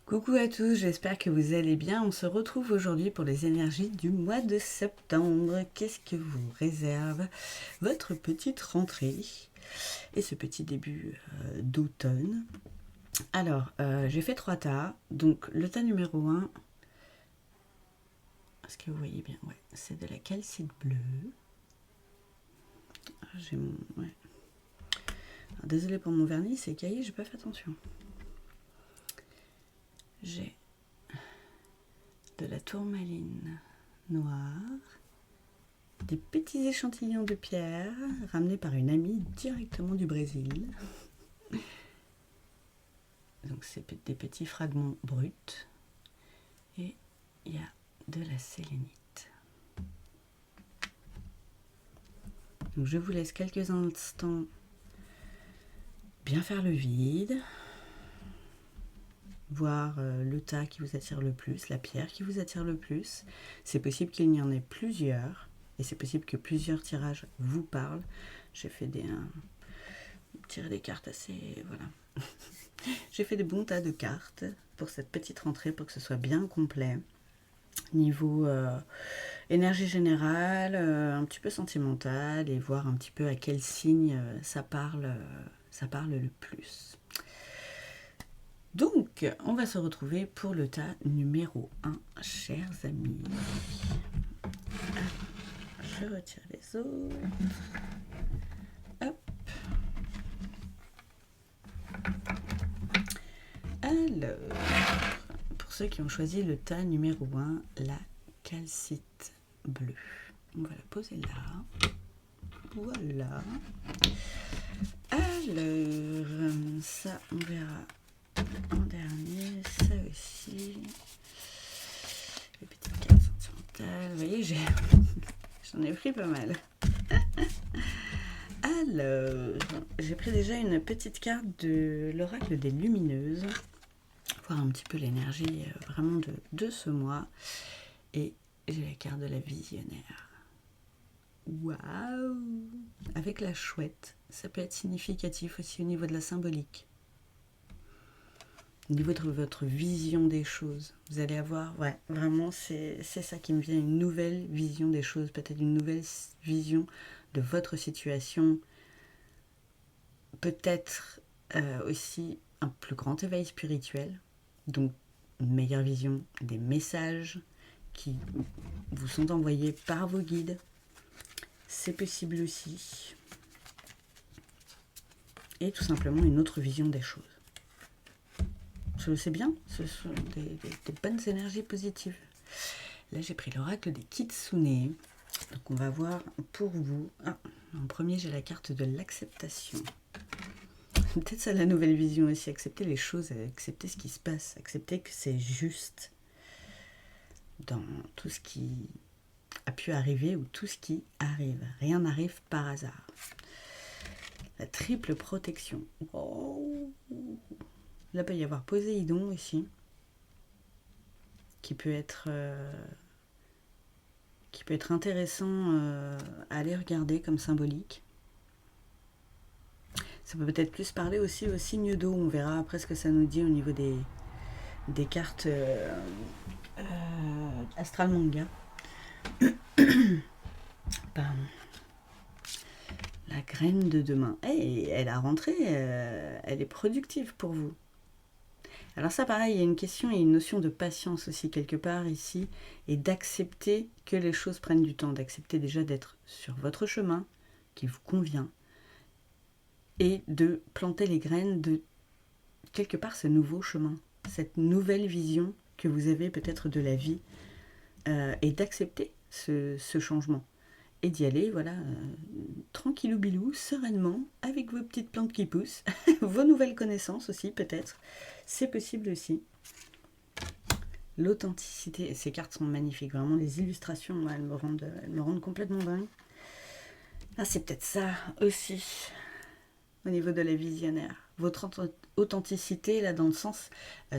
Coucou à tous, j'espère que vous allez bien. On se retrouve aujourd'hui pour les énergies du mois de septembre. Qu'est-ce que vous réserve votre petite rentrée et ce petit début d'automne? Alors, j'ai fait 3 tas. Donc, le tas numéro 1, est-ce que vous voyez bien? Ouais, c'est de la calcite bleue. J'ai mon... Ouais. Alors, désolée pour mon vernis, c'est caillé, j'ai pas fait attention. J'ai de la tourmaline noire, des petits échantillons de pierre ramenés par une amie directement du Brésil. Donc c'est des petits fragments bruts. Et il y a de la sélénite. Donc je vous laisse quelques instants bien faire le vide. Voir le tas qui vous attire le plus, la pierre qui vous attire le plus. C'est possible qu'il y en ait plusieurs. Et c'est possible que plusieurs tirages vous parlent. J'ai fait tirer des cartes assez... Voilà. J'ai fait des bons tas de cartes pour cette petite rentrée, pour que ce soit bien complet. Niveau énergie générale, un petit peu sentimentale, et voir un petit peu à quel signe ça parle le plus. Donc, on va se retrouver pour le tas numéro 1, chers amis. Je retire les autres. Hop. Alors, pour ceux qui ont choisi le tas numéro 1, la calcite bleue. On va la poser là. Voilà. Alors, ça, on verra en dernier. Ça aussi. Les petites cartes sentimentales. Vous voyez, j'en ai pris pas mal. Alors, j'ai pris déjà une petite carte de l'oracle des lumineuses. Voir un petit peu l'énergie vraiment de ce mois. Et j'ai la carte de la visionnaire. Waouh! Avec la chouette, ça peut être significatif aussi au niveau de la symbolique. Au niveau de votre vision des choses. Vous allez avoir, ouais, vraiment, c'est ça qui me vient, une nouvelle vision des choses. Peut-être une nouvelle vision de votre situation. Peut-être aussi un plus grand éveil spirituel. Donc, une meilleure vision des messages qui vous sont envoyés par vos guides. C'est possible aussi. Et tout simplement une autre vision des choses. Je le sais bien, ce sont des bonnes énergies positives. Là, j'ai pris l'oracle des Kitsune. Donc, on va voir pour vous. Ah, en premier, j'ai la carte de l'acceptation. Peut-être ça la nouvelle vision aussi. Accepter les choses, accepter ce qui se passe, accepter que c'est juste dans tout ce qui a pu arriver ou tout ce qui arrive. Rien n'arrive par hasard. La triple protection. Oh. Là, il peut y avoir Poséidon aussi, qui peut être intéressant à aller regarder comme symbolique. Ça peut peut-être plus parler aussi au signe d'eau. On verra après ce que ça nous dit au niveau des cartes Astral Manga. Pardon. La graine de demain. Hey, elle a rentré, elle est productive pour vous. Alors ça, pareil, il y a une question et une notion de patience aussi quelque part ici, et d'accepter que les choses prennent du temps, d'accepter déjà d'être sur votre chemin qui vous convient, et de planter les graines de quelque part ce nouveau chemin, cette nouvelle vision que vous avez peut-être de la vie, et d'accepter ce changement. Et d'y aller, voilà, tranquillou bilou, sereinement, avec vos petites plantes qui poussent, vos nouvelles connaissances aussi peut-être, c'est possible aussi. L'authenticité, ces cartes sont magnifiques, vraiment les illustrations, elles me rendent complètement dingue. Ah, c'est peut-être ça aussi, au niveau de la visionnaire. Votre authenticité, là, dans le sens,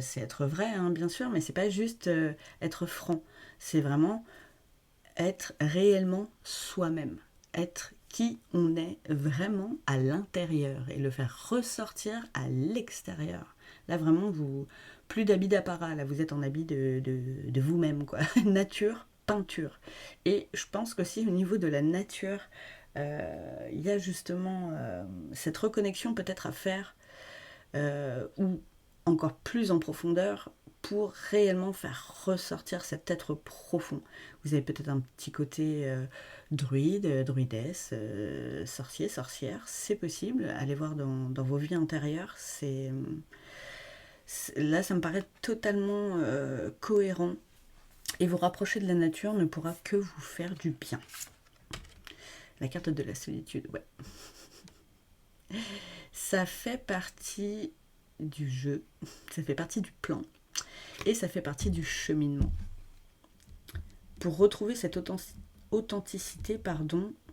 c'est être vrai, hein, bien sûr, mais c'est pas juste être franc, c'est vraiment être réellement soi-même, être qui on est vraiment à l'intérieur et le faire ressortir à l'extérieur. Là, vraiment, plus d'habits d'apparat. Là, vous êtes en habit de vous-même, quoi. Nature, peinture. Et je pense qu'aussi, au niveau de la nature, il y a justement cette reconnexion peut-être à faire, ou encore plus en profondeur, pour réellement faire ressortir cet être profond. Vous avez peut-être un petit côté druide, druidesse, sorcier, sorcière, c'est possible. Allez voir dans vos vies antérieures, là ça me paraît totalement cohérent. Et vous rapprocher de la nature ne pourra que vous faire du bien. La carte de la solitude, ouais. Ça fait partie du jeu, ça fait partie du plan, et ça fait partie du cheminement. Pour retrouver cette authenticité,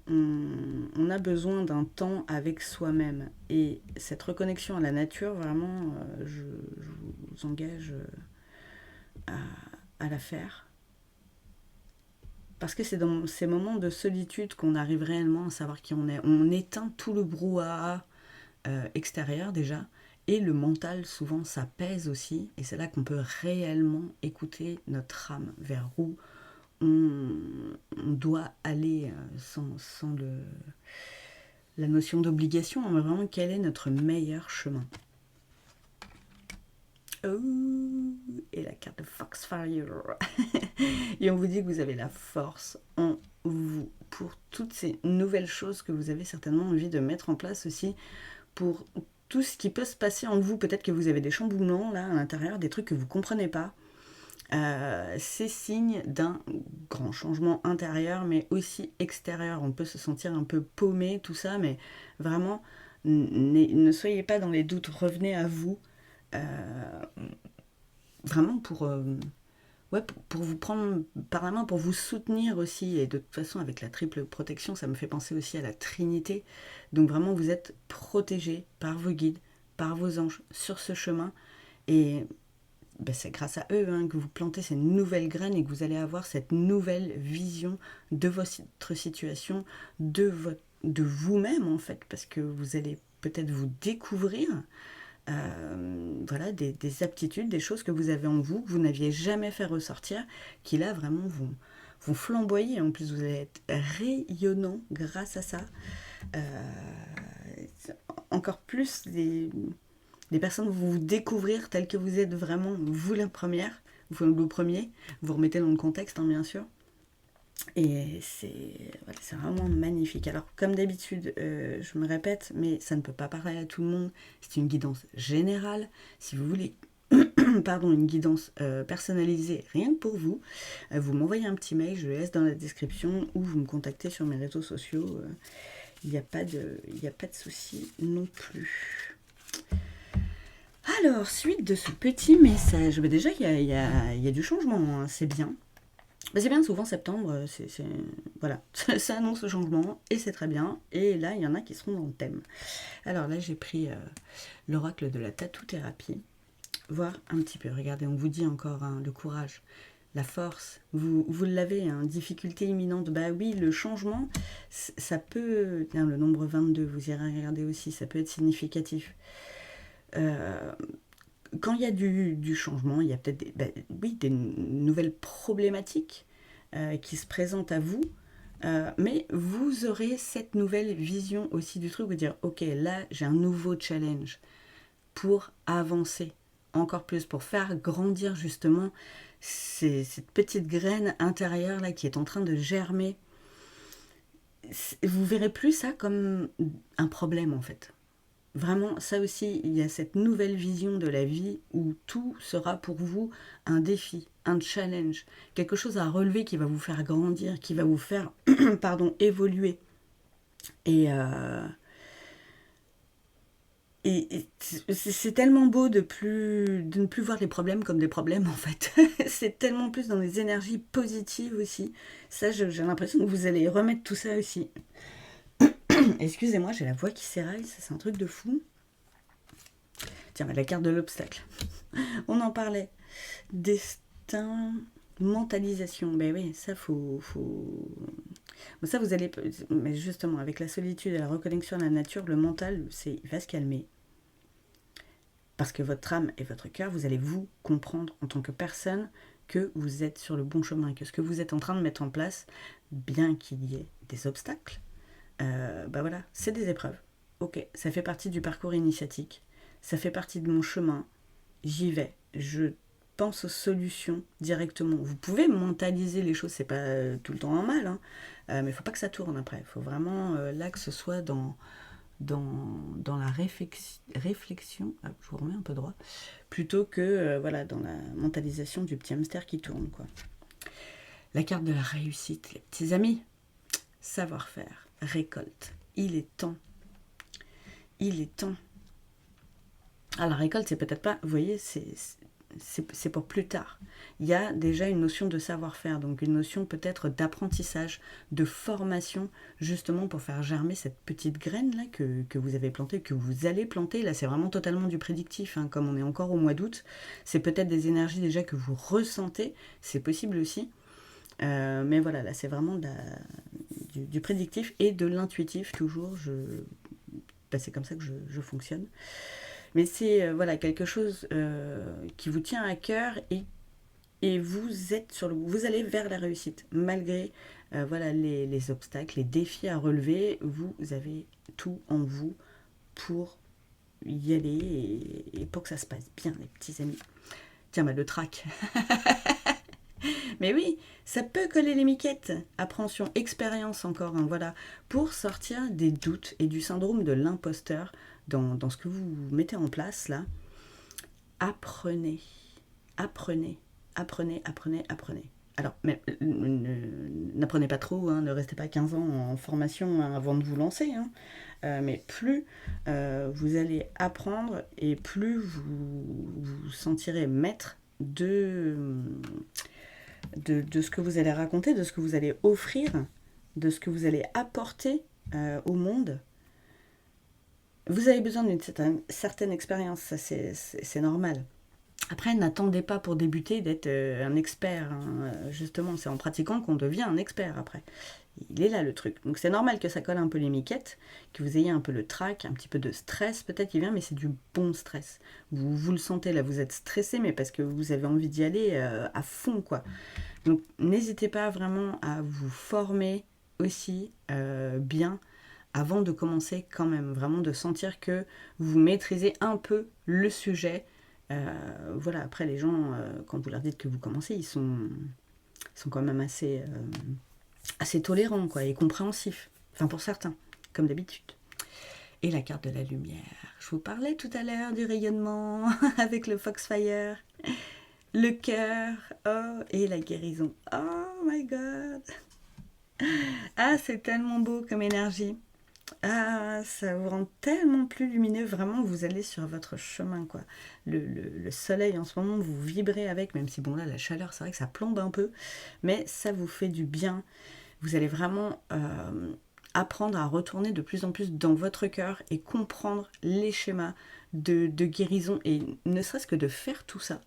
on a besoin d'un temps avec soi-même. Et cette reconnexion à la nature, vraiment, je vous engage à la faire. Parce que c'est dans ces moments de solitude qu'on arrive réellement à savoir qui on est. On éteint tout le brouhaha extérieur déjà, et le mental souvent ça pèse aussi, et c'est là qu'on peut réellement écouter notre âme, vers où on doit aller sans la notion d'obligation, mais vraiment quel est notre meilleur chemin. Oh, et la carte de Foxfire. Et on vous dit que vous avez la force en vous pour toutes ces nouvelles choses que vous avez certainement envie de mettre en place aussi, pour tout ce qui peut se passer en vous. Peut-être que vous avez des chamboulements là à l'intérieur, des trucs que vous ne comprenez pas. C'est signe d'un grand changement intérieur, mais aussi extérieur. On peut se sentir un peu paumé, tout ça, mais vraiment, ne soyez pas dans les doutes, revenez à vous. Vraiment pour vous prendre par la main, pour vous soutenir aussi. Et de toute façon, avec la triple protection, ça me fait penser aussi à la Trinité. Donc vraiment, vous êtes protégés par vos guides, par vos anges sur ce chemin. Et c'est grâce à eux que vous plantez ces nouvelles graines et que vous allez avoir cette nouvelle vision de votre situation, de vous-même en fait, parce que vous allez peut-être vous découvrir des aptitudes, des choses que vous avez en vous, que vous n'aviez jamais fait ressortir, qui là vraiment vous flamboyer. En plus, vous allez être rayonnant grâce à ça. Encore plus les personnes vont vous découvrir tel que vous êtes vraiment, vous la première, le premier. Vous remettez dans le contexte, bien sûr. Et c'est vraiment magnifique. Alors, comme d'habitude, je me répète, mais ça ne peut pas parler à tout le monde. C'est une guidance générale. Si vous voulez une guidance personnalisée, rien que pour vous, vous m'envoyez un petit mail, je le laisse dans la description, ou vous me contactez sur mes réseaux sociaux. Il n'y a pas de souci non plus. Alors, suite de ce petit message, déjà il y a du changement, c'est bien. C'est bien, souvent septembre, voilà, ça annonce le changement et c'est très bien. Et là, il y en a qui seront dans le thème. Alors là, j'ai pris l'oracle de la tattoo-thérapie. Voir un petit peu, regardez, on vous dit encore le courage, la force, vous l'avez, difficulté imminente. Bah oui, le changement, ça peut, le nombre 22, vous irez regarder aussi, ça peut être significatif. Quand il y a du changement, il y a peut-être des nouvelles problématiques qui se présentent à vous, mais vous aurez cette nouvelle vision aussi du truc, vous dire ok, là j'ai un nouveau challenge pour avancer encore plus, pour faire grandir justement cette petite graine intérieure là qui est en train de germer. Vous verrez plus ça comme un problème en fait. Vraiment, ça aussi, il y a cette nouvelle vision de la vie où tout sera pour vous un défi, un challenge, quelque chose à relever qui va vous faire grandir, qui va vous faire évoluer. Et c'est tellement beau de ne plus voir les problèmes comme des problèmes en fait. C'est tellement plus dans les énergies positives aussi. Ça, j'ai l'impression que vous allez remettre tout ça aussi. Excusez-moi, j'ai la voix qui s'éraille, ça c'est un truc de fou. Tiens, la carte de l'obstacle. On en parlait. Destin, mentalisation. Ben oui, ça faut... Ça, vous allez... Mais justement, avec la solitude et la reconnexion à la nature, le mental, il va se calmer. Parce que votre âme et votre cœur, vous allez vous comprendre en tant que personne que vous êtes sur le bon chemin, que ce que vous êtes en train de mettre en place, bien qu'il y ait des obstacles, voilà, c'est des épreuves. Ok, ça fait partie du parcours initiatique, ça fait partie de mon chemin, j'y vais, je pense aux solutions directement. Vous pouvez mentaliser les choses, c'est pas tout le temps en mal, hein, mais il ne faut pas que ça tourne après. Il faut vraiment là que ce soit dans la réflexion, je vous remets un peu droit, plutôt que voilà, dans la mentalisation du petit hamster qui tourne, quoi. La carte de la réussite, les petits amis, savoir-faire, récolte. Il est temps. Il est temps. Alors la récolte, c'est peut-être pas, vous voyez, c'est pour plus tard. Il y a déjà une notion de savoir-faire, donc une notion peut-être d'apprentissage, de formation, justement pour faire germer cette petite graine là que vous avez plantée, que vous allez planter. Là, c'est vraiment totalement du prédictif, hein, comme on est encore au mois d'août. C'est peut-être des énergies déjà que vous ressentez, c'est possible aussi. Mais voilà, là, c'est vraiment du prédictif et de l'intuitif, toujours. C'est comme ça que je fonctionne. Mais c'est voilà, quelque chose qui vous tient à cœur et vous êtes vous allez vers la réussite. Malgré voilà, les obstacles, les défis à relever, vous avez tout en vous pour y aller et pour que ça se passe bien, les petits amis. Tiens, le trac. Mais oui, ça peut coller les miquettes. Appréhension, expérience encore, hein, voilà. Pour sortir des doutes et du syndrome de l'imposteur dans ce que vous mettez en place, là, apprenez. Apprenez. Apprenez. Alors, n'apprenez pas trop, hein, ne restez pas 15 ans en formation avant de vous lancer, hein. Mais plus vous allez apprendre et plus vous vous sentirez maître de ce que vous allez raconter, de ce que vous allez offrir, de ce que vous allez apporter au monde. Vous avez besoin d'une certaine expérience, ça c'est normal. Après, n'attendez pas pour débuter d'être un expert, hein. Justement, c'est en pratiquant qu'on devient un expert après. Il est là le truc. Donc c'est normal que ça colle un peu les miquettes, que vous ayez un peu le trac, un petit peu de stress peut-être qui vient, mais c'est du bon stress. Vous le sentez là, vous êtes stressé, mais parce que vous avez envie d'y aller à fond, quoi. Donc n'hésitez pas vraiment à vous former aussi bien avant de commencer quand même. Vraiment de sentir que vous maîtrisez un peu le sujet. Voilà, après les gens, quand vous leur dites que vous commencez, ils sont quand même assez tolérants, quoi, et compréhensifs. Enfin pour certains, comme d'habitude. Et la carte de la lumière. Je vous parlais tout à l'heure du rayonnement avec le Foxfire. Le cœur, oh, et la guérison. Oh my god. Ah, c'est tellement beau comme énergie. Ah, ça vous rend tellement plus lumineux. Vraiment, vous allez sur votre chemin, quoi. Le soleil, en ce moment, vous vibrez avec, même si, bon, là, la chaleur, c'est vrai que ça plombe un peu. Mais ça vous fait du bien. Vous allez vraiment apprendre à retourner de plus en plus dans votre cœur et comprendre les schémas de guérison. Et ne serait-ce que de faire tout ça.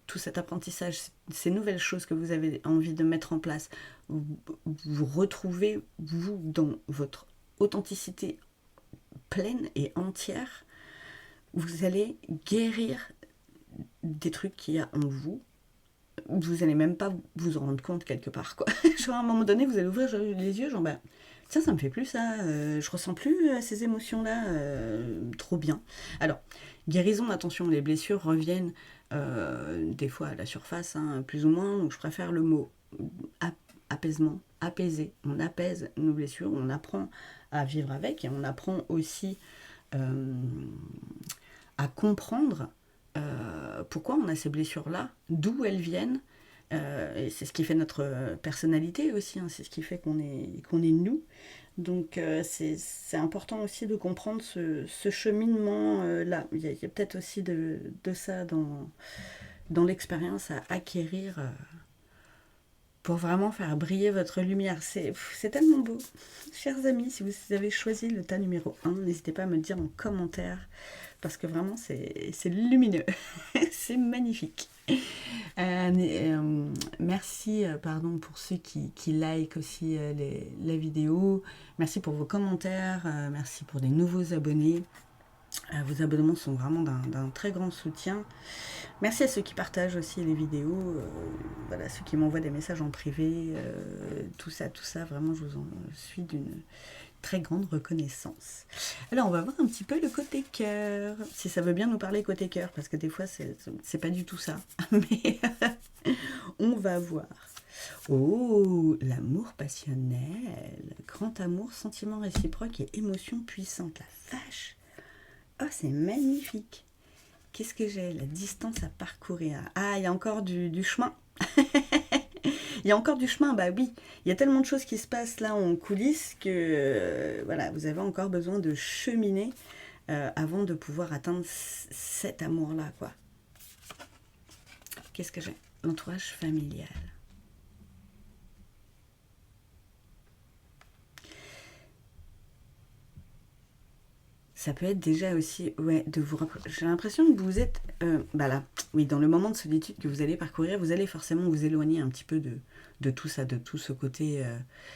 Tout cet apprentissage, ces nouvelles choses que vous avez envie de mettre en place, vous retrouvez, vous, dans votre authenticité pleine et entière, vous allez guérir des trucs qu'il y a en vous. Vous n'allez même pas vous en rendre compte quelque part, quoi. Genre, à un moment donné, vous allez ouvrir les yeux, genre, ça me fait plus ça, je ressens plus ces émotions-là, trop bien. Alors, guérison, attention, les blessures reviennent des fois à la surface, hein, plus ou moins, donc je préfère le mot apaisement, apaiser. On apaise nos blessures, on apprend à vivre avec et on apprend aussi à comprendre pourquoi on a ces blessures-là, d'où elles viennent. Et c'est ce qui fait notre personnalité aussi, hein, c'est ce qui fait qu'on est nous. Donc c'est important aussi de comprendre ce cheminement-là. Il y a peut-être aussi de ça dans l'expérience à acquérir pour vraiment faire briller votre lumière. C'est tellement beau. Chers amis, si vous avez choisi le tas numéro 1, n'hésitez pas à me dire en commentaire, parce que vraiment c'est lumineux. C'est magnifique. Merci pour ceux qui like aussi la vidéo. Merci pour vos commentaires. Merci pour des nouveaux abonnés. Vos abonnements sont vraiment d'un très grand soutien. Merci à ceux qui partagent aussi les vidéos, voilà, ceux qui m'envoient des messages en privé, tout ça, vraiment, je vous en suis d'une très grande reconnaissance. Alors, on va voir un petit peu le côté cœur, si ça veut bien nous parler côté cœur, parce que des fois, c'est pas du tout ça. Mais on va voir. Oh, l'amour passionnel, grand amour, sentiment réciproque et émotion puissante. La vache! Oh, c'est magnifique! Qu'est-ce que j'ai? La distance à parcourir. Ah, il y a encore du chemin. Il y a encore du chemin, bah oui. Il y a tellement de choses qui se passent là en coulisses que voilà, vous avez encore besoin de cheminer avant de pouvoir atteindre cet amour-là, quoi. Qu'est-ce que j'ai? L'entourage familial. Ça peut être déjà aussi, ouais, de vous rapprocher. J'ai l'impression que vous êtes, bah là, oui, dans le moment de solitude que vous allez parcourir, vous allez forcément vous éloigner un petit peu de tout ça, de tout ce côté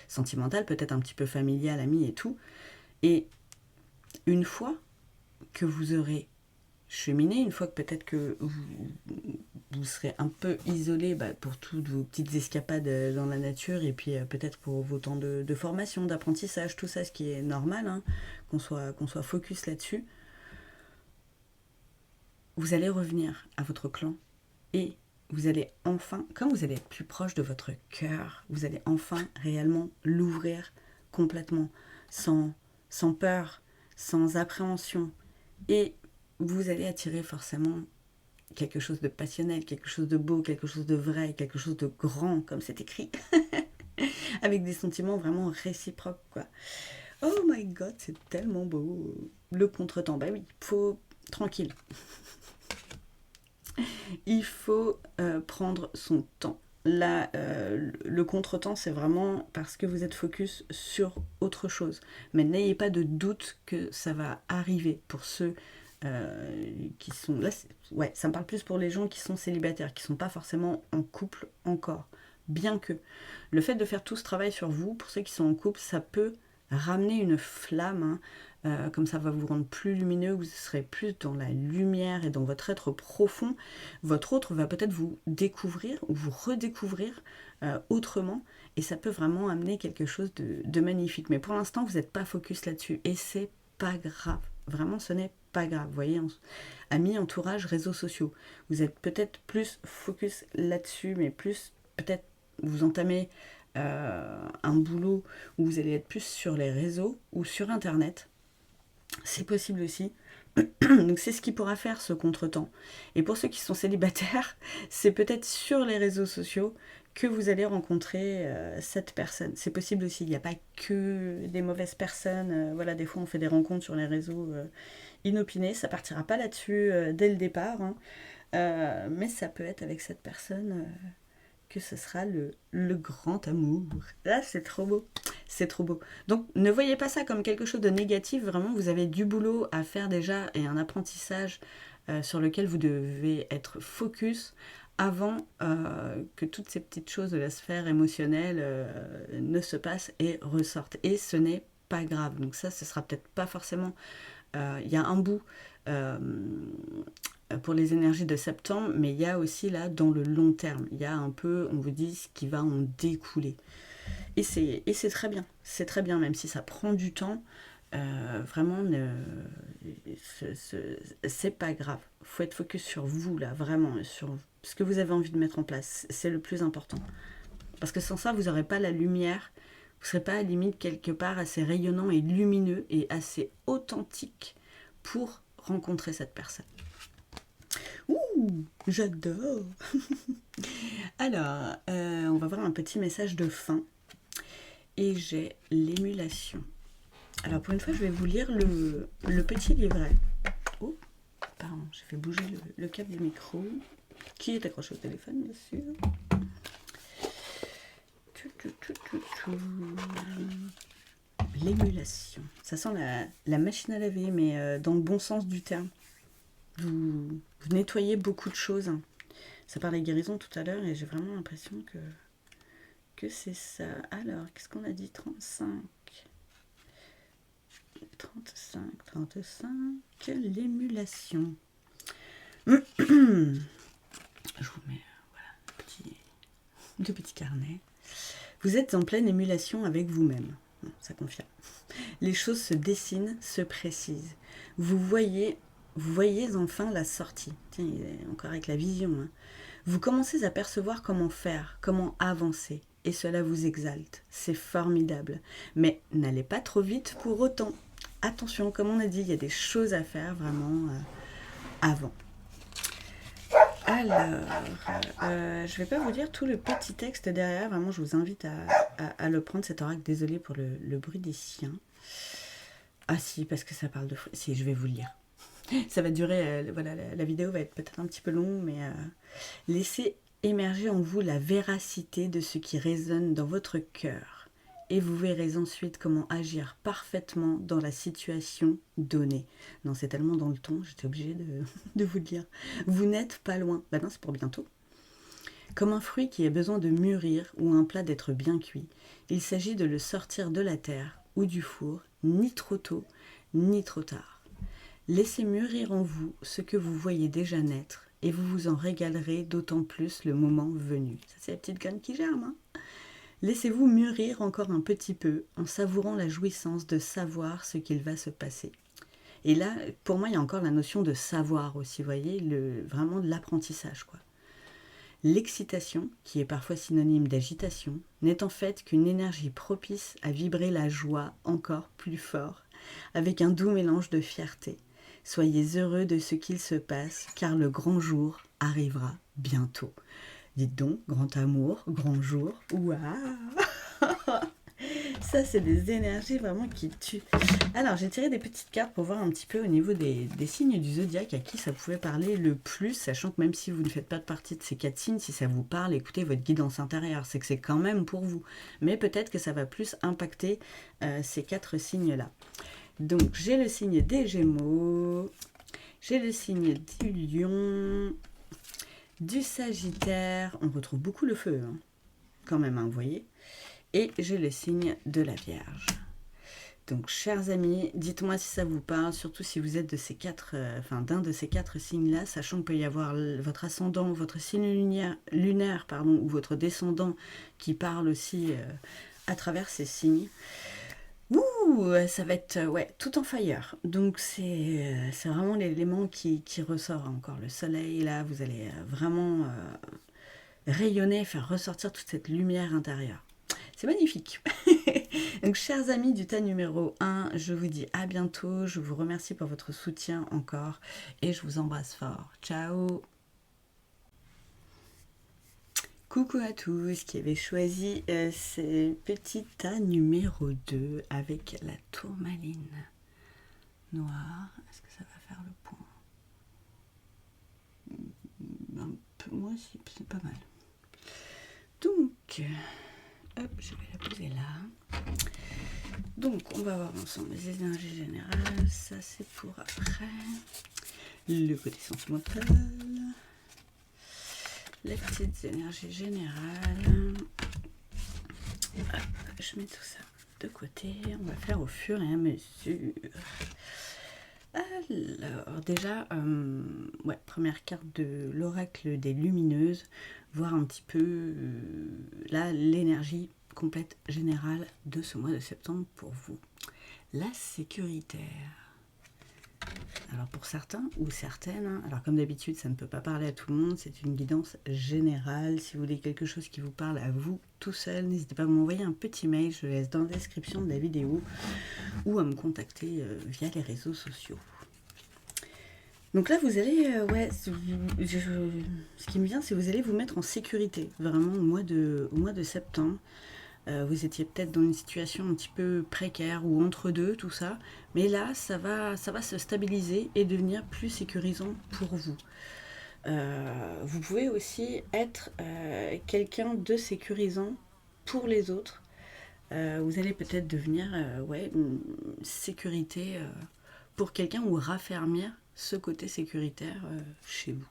sentimental, peut-être un petit peu familial, ami et tout. Et une fois que vous aurez cheminé, une fois que peut-être que vous serez un peu isolé bah, pour toutes vos petites escapades dans la nature et puis peut-être pour vos temps de formation, d'apprentissage, tout ça, ce qui est normal, hein, qu'on soit focus là-dessus, vous allez revenir à votre clan et vous allez enfin, comme vous allez être plus proche de votre cœur, vous allez enfin réellement l'ouvrir complètement, sans peur, sans appréhension. Et vous allez attirer forcément quelque chose de passionnel, quelque chose de beau, quelque chose de vrai, quelque chose de grand, comme c'est écrit, avec des sentiments vraiment réciproques, quoi. Oh my god, c'est tellement beau. Le contretemps, bah oui, faut tranquille. Il faut prendre son temps. Là, le contretemps, c'est vraiment parce que vous êtes focus sur autre chose. Mais n'ayez pas de doute que ça va arriver pour ceux qui sont... Là, ouais, ça me parle plus pour les gens qui sont célibataires, qui ne sont pas forcément en couple encore. Bien que le fait de faire tout ce travail sur vous, pour ceux qui sont en couple, ça peut ramener une flamme, hein, comme ça va vous rendre plus lumineux, vous serez plus dans la lumière et dans votre être profond. Votre autre va peut-être vous découvrir ou vous redécouvrir autrement et ça peut vraiment amener quelque chose de magnifique. Mais pour l'instant, vous n'êtes pas focus là-dessus et c'est pas grave. Vraiment, ce n'est pas grave. Vous voyez, amis, entourage, réseaux sociaux. Vous êtes peut-être plus focus là-dessus, mais plus peut-être vous entamez un boulot où vous allez être plus sur les réseaux ou sur Internet. C'est possible aussi. Donc c'est ce qui pourra faire ce contretemps. Et pour ceux qui sont célibataires, c'est peut-être sur les réseaux sociaux que vous allez rencontrer cette personne. C'est possible aussi, il n'y a pas que des mauvaises personnes. Voilà, des fois on fait des rencontres sur les réseaux inopinées, ça partira pas là-dessus dès le départ, hein. Mais ça peut être avec cette personne que ce sera le grand amour. Là, c'est trop beau. C'est trop beau. Donc, ne voyez pas ça comme quelque chose de négatif. Vraiment, vous avez du boulot à faire déjà et un apprentissage sur lequel vous devez être focus avant que toutes ces petites choses de la sphère émotionnelle ne se passent et ressortent. Et ce n'est pas grave. Donc ça, ce sera peut-être pas forcément... Il y a un bout... pour les énergies de septembre, mais il y a aussi là dans le long terme, il y a un peu, on vous dit, ce qui va en découler. Et c'est très bien, même si ça prend du temps, vraiment, c'est pas grave. Il faut être focus sur vous, là, vraiment, sur ce que vous avez envie de mettre en place. C'est le plus important. Parce que sans ça, vous n'aurez pas la lumière, vous ne serez pas à la limite quelque part assez rayonnant et lumineux et assez authentique pour rencontrer cette personne. Ouh, j'adore. Alors, on va voir un petit message de fin. Et j'ai l'émulation. Alors, pour une fois, je vais vous lire le petit livret. Oh, pardon, j'ai fait bouger le câble du micro, qui est accroché au téléphone, bien sûr. L'émulation. Ça sent la machine à laver, mais dans le bon sens du terme. Vous nettoyez beaucoup de choses. Ça parlait guérison tout à l'heure et j'ai vraiment l'impression que c'est ça. Alors, qu'est-ce qu'on a dit? 35. 35, l'émulation. Je vous mets deux petits carnets. Vous êtes en pleine émulation avec vous-même. Ça confirme. Les choses se dessinent, se précisent. Vous voyez enfin la sortie. Tiens, il est encore avec la vision. Hein. Vous commencez à percevoir comment faire, comment avancer. Et cela vous exalte. C'est formidable. Mais n'allez pas trop vite pour autant. Attention, comme on a dit, il y a des choses à faire vraiment avant. Alors, je ne vais pas vous dire tout le petit texte derrière. Vraiment, je vous invite à le prendre, cet oracle. Désolée pour le bruit des chiens. Ah si, parce que ça parle de... Si, je vais vous le lire. Ça va durer... voilà, la vidéo va être peut-être un petit peu longue, mais laissez émerger en vous la véracité de ce qui résonne dans votre cœur. Et vous verrez ensuite comment agir parfaitement dans la situation donnée. Non, c'est tellement dans le ton, j'étais obligée de vous le dire. Vous n'êtes pas loin. Ben non, c'est pour bientôt. Comme un fruit qui a besoin de mûrir ou un plat d'être bien cuit, il s'agit de le sortir de la terre ou du four, ni trop tôt, ni trop tard. Laissez mûrir en vous ce que vous voyez déjà naître et vous vous en régalerez d'autant plus le moment venu. Ça, c'est la petite graine qui germe, hein. Laissez-vous mûrir encore un petit peu en savourant la jouissance de savoir ce qu'il va se passer. Et là, pour moi, il y a encore la notion de savoir aussi, vous voyez, vraiment de l'apprentissage, quoi. L'excitation, qui est parfois synonyme d'agitation, n'est en fait qu'une énergie propice à vibrer la joie encore plus fort, avec un doux mélange de fierté. Soyez heureux de ce qu'il se passe, car le grand jour arrivera bientôt. Dites donc, grand amour, grand jour, waouh. Ça, c'est des énergies vraiment qui tuent. Alors, j'ai tiré des petites cartes pour voir un petit peu au niveau des signes du zodiaque à qui ça pouvait parler le plus, sachant que même si vous ne faites pas partie de ces 4 signes, si ça vous parle, écoutez votre guidance intérieure, c'est que c'est quand même pour vous. Mais peut-être que ça va plus impacter ces 4 signes-là. Donc, j'ai le signe des Gémeaux, j'ai le signe du Lion, du Sagittaire, on retrouve beaucoup le feu, hein, quand même, hein, vous voyez. Et j'ai le signe de la Vierge. Donc, chers amis, dites-moi si ça vous parle, surtout si vous êtes de ces d'un de ces 4 signes-là, sachant qu'il peut y avoir votre ascendant, votre signe lunaire ou votre descendant qui parle aussi à travers ces signes. Ouh, ça va être tout en fire. Donc, c'est vraiment l'élément qui ressort encore. Le soleil, là, vous allez vraiment rayonner, faire ressortir toute cette lumière intérieure. C'est magnifique. Donc, chers amis du tas numéro 1, je vous dis à bientôt. Je vous remercie pour votre soutien encore et je vous embrasse fort. Ciao. Coucou à tous qui avaient choisi ce petit tas numéro 2 avec la tourmaline noire. Est-ce que ça va faire le point? Un peu, moi aussi, c'est pas mal. Donc... hop, je vais la poser là. Donc, on va voir ensemble les énergies générales. Ça, c'est pour après. Le côté sentimental. Les petites énergies générales. Hop, je mets tout ça de côté. On va faire au fur et à mesure. Alors, déjà, première carte de l'oracle des lumineuses. Voir un petit peu, là, l'énergie complète générale de ce mois de septembre pour vous. La sécuritaire. Alors pour certains ou certaines, hein, alors comme d'habitude ça ne peut pas parler à tout le monde, c'est une guidance générale. Si vous voulez quelque chose qui vous parle à vous tout seul, n'hésitez pas à m'envoyer un petit mail, je le laisse dans la description de la vidéo, ou à me contacter via les réseaux sociaux. Donc là, vous allez, ce qui me vient, c'est que vous allez vous mettre en sécurité, vraiment au mois de septembre. Vous étiez peut-être dans une situation un petit peu précaire ou entre deux, tout ça. Mais là, ça va se stabiliser et devenir plus sécurisant pour vous. Vous pouvez aussi être quelqu'un de sécurisant pour les autres. Vous allez peut-être devenir une sécurité pour quelqu'un ou raffermir ce côté sécuritaire chez vous.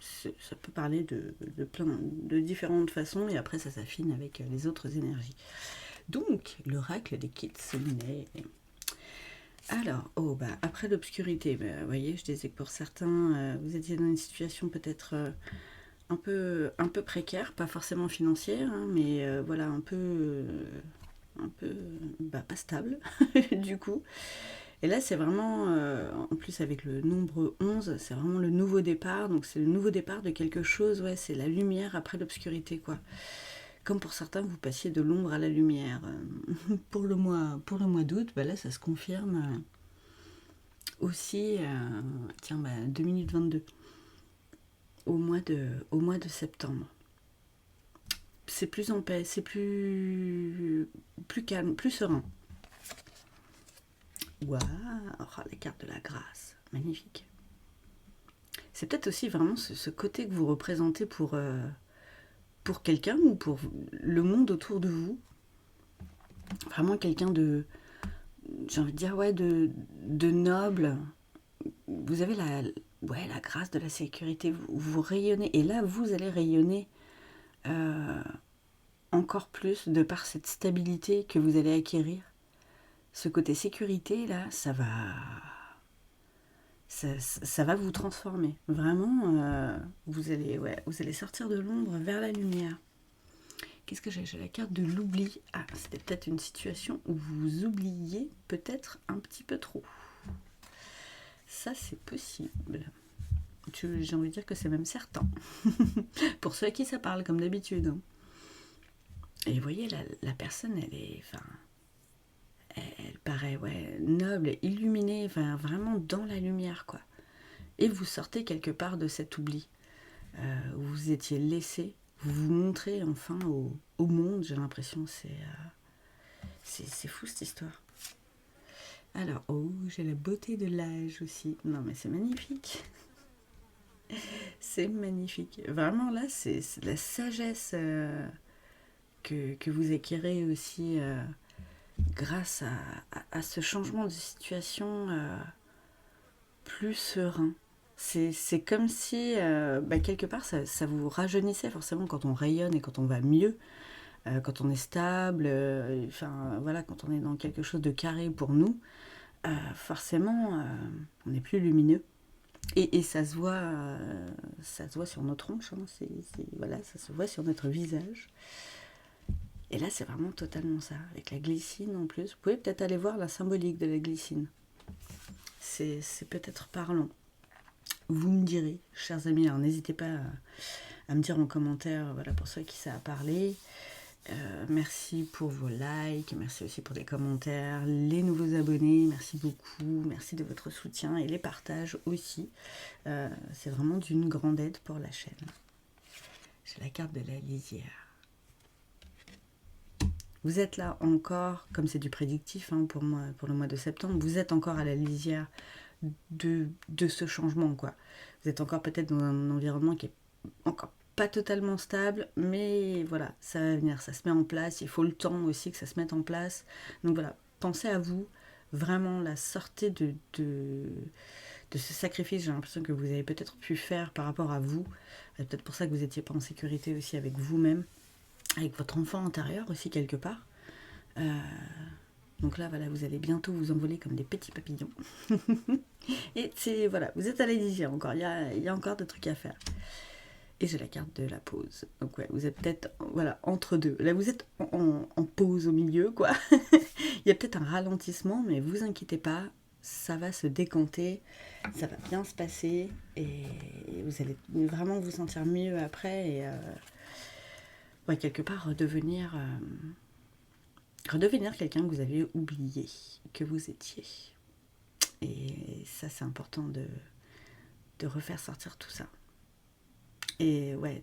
Ça peut parler de plein de différentes façons et après ça s'affine avec les autres énergies. Donc, l'oracle des Kitsune. Alors, oh, bah, après l'obscurité, bah, vous voyez, je disais que pour certains, vous étiez dans une situation peut-être un peu précaire, pas forcément financière, hein, mais voilà, un peu bah, pas stable, du coup. Et là, c'est vraiment, en plus avec le nombre 11, c'est vraiment le nouveau départ. Donc, c'est le nouveau départ de quelque chose, ouais, c'est la lumière après l'obscurité, quoi. Comme pour certains, vous passiez de l'ombre à la lumière. Pour le mois d'août, bah là, ça se confirme aussi, tiens, bah, 2 minutes 22, au mois de septembre. C'est plus en paix, c'est plus calme, plus serein. Waouh, oh, la carte de la grâce, magnifique. C'est peut-être aussi vraiment ce côté que vous représentez pour quelqu'un ou pour le monde autour de vous. Vraiment quelqu'un de, j'ai envie de dire, ouais, de noble. Vous avez ouais, la grâce de la sécurité, vous rayonnez. Et là, vous allez rayonner euh, encore plus de par cette stabilité que vous allez acquérir. Ce côté sécurité, là, ça va vous transformer. Vraiment, vous allez sortir de l'ombre vers la lumière. Qu'est-ce que j'ai la carte de l'oubli. Ah, c'était peut-être une situation où vous oubliez peut-être un petit peu trop. Ça, c'est possible. J'ai envie de dire que c'est même certain. Pour ceux à qui ça parle, comme d'habitude. Hein. Et vous voyez, la personne, elle paraît ouais, noble, illuminée, enfin, vraiment dans la lumière, quoi. Et vous sortez quelque part de cet oubli où vous étiez laissé. Vous vous montrez enfin au monde, j'ai l'impression. C'est fou cette histoire. Alors, oh, j'ai la beauté de l'âge aussi. Non, mais c'est magnifique. C'est magnifique. Vraiment, là, c'est la sagesse que vous acquérez aussi grâce à ce changement de situation plus serein. C'est comme si, bah, quelque part, ça vous rajeunissait forcément quand on rayonne et quand on va mieux, quand on est stable, enfin voilà, quand on est dans quelque chose de carré pour nous, forcément, on est plus lumineux. Et ça se voit sur notre tronche, hein, voilà, ça se voit sur notre visage. Et là, c'est vraiment totalement ça, avec la glycine en plus. Vous pouvez peut-être aller voir la symbolique de la glycine. C'est peut-être parlant. Vous me direz, chers amis, alors n'hésitez pas à me dire en commentaire, voilà, pour ceux à qui ça a parlé. Merci pour vos likes, merci aussi pour les commentaires, les nouveaux abonnés, merci beaucoup, merci de votre soutien et les partages aussi. C'est vraiment d'une grande aide pour la chaîne. J'ai la carte de la lisière. Vous êtes là encore, comme c'est du prédictif hein, pour moi, pour le mois de septembre, vous êtes encore à la lisière de ce changement, quoi. Vous êtes encore peut-être dans un environnement qui est encore pas totalement stable, mais voilà, ça va venir, ça se met en place, il faut le temps aussi que ça se mette en place. Donc voilà, pensez à vous, vraiment la sortez de ce sacrifice, j'ai l'impression que vous avez peut-être pu faire par rapport à vous. C'est peut-être pour ça que vous n'étiez pas en sécurité aussi avec vous-même, avec votre enfant intérieur aussi quelque part. Donc là, voilà, vous allez bientôt vous envoler comme des petits papillons. Et c'est, voilà, vous êtes à la lisière encore, il y a encore des trucs à faire. Et j'ai la carte de la pause. Donc ouais, vous êtes peut-être voilà, entre deux. Là, vous êtes en pause au milieu, quoi. Il y a peut-être un ralentissement, mais vous inquiétez pas, ça va se décanter, ça va bien se passer, et vous allez vraiment vous sentir mieux après, et ouais, quelque part redevenir quelqu'un que vous avez oublié, que vous étiez. Et ça, c'est important de refaire sortir tout ça. Et ouais,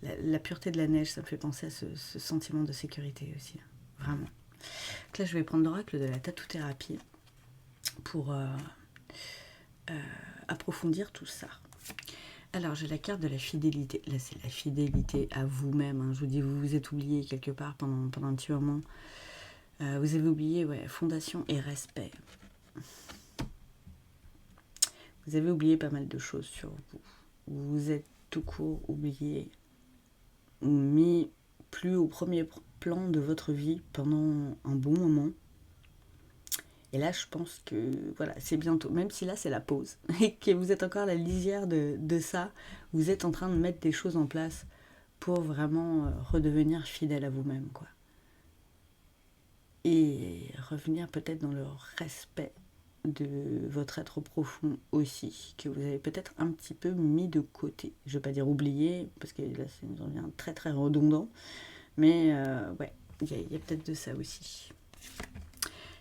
la pureté de la neige, ça me fait penser à ce sentiment de sécurité aussi, vraiment. Donc là, je vais prendre l'oracle de la tattoo-thérapie pour approfondir tout ça. Alors, j'ai la carte de la fidélité. Là, c'est la fidélité à vous-même. Hein. Je vous dis, vous vous êtes oublié quelque part pendant un petit moment. Vous avez oublié, ouais, fondation et respect. Vous avez oublié pas mal de choses sur vous. Vous vous êtes tout court oublié, mis plus au premier plan de votre vie pendant un bon moment. Et là, je pense que voilà, c'est bientôt, même si là c'est la pause, et que vous êtes encore à la lisière de ça, vous êtes en train de mettre des choses en place pour vraiment redevenir fidèle à vous-même, quoi. Et revenir peut-être dans le respect de votre être profond aussi, que vous avez peut-être un petit peu mis de côté. Je ne vais pas dire oublié, parce que là ça nous devient très très redondant, mais ouais, il y a peut-être de ça aussi.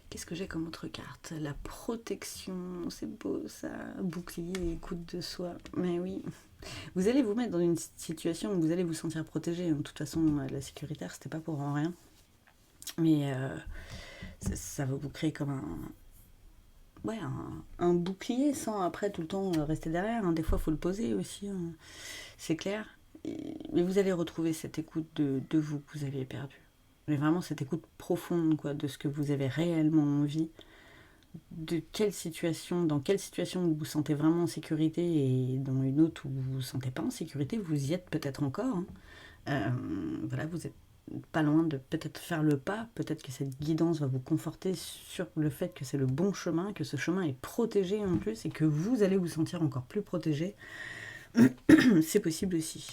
Qu'est-ce que j'ai comme autre carte? La protection, c'est beau ça, bouclier, écoute de soi. Mais oui, vous allez vous mettre dans une situation où vous allez vous sentir protégé. De toute façon, la sécuritaire, c'était pas pour rien. Mais ça va vous créer comme ouais, un bouclier sans après tout le temps rester derrière. Hein. Des fois, il faut le poser aussi, hein. C'est clair. Mais vous allez retrouver cette écoute de vous que vous aviez perdu. Mais vraiment cette écoute profonde, quoi, de ce que vous avez réellement envie, de quelle situation, dans quelle situation vous vous sentez vraiment en sécurité et dans une autre où vous ne vous sentez pas en sécurité, vous y êtes peut-être encore. Hein. Voilà, vous êtes pas loin de peut-être faire le pas, peut-être que cette guidance va vous conforter sur le fait que c'est le bon chemin, que ce chemin est protégé en plus et que vous allez vous sentir encore plus protégé. C'est possible aussi.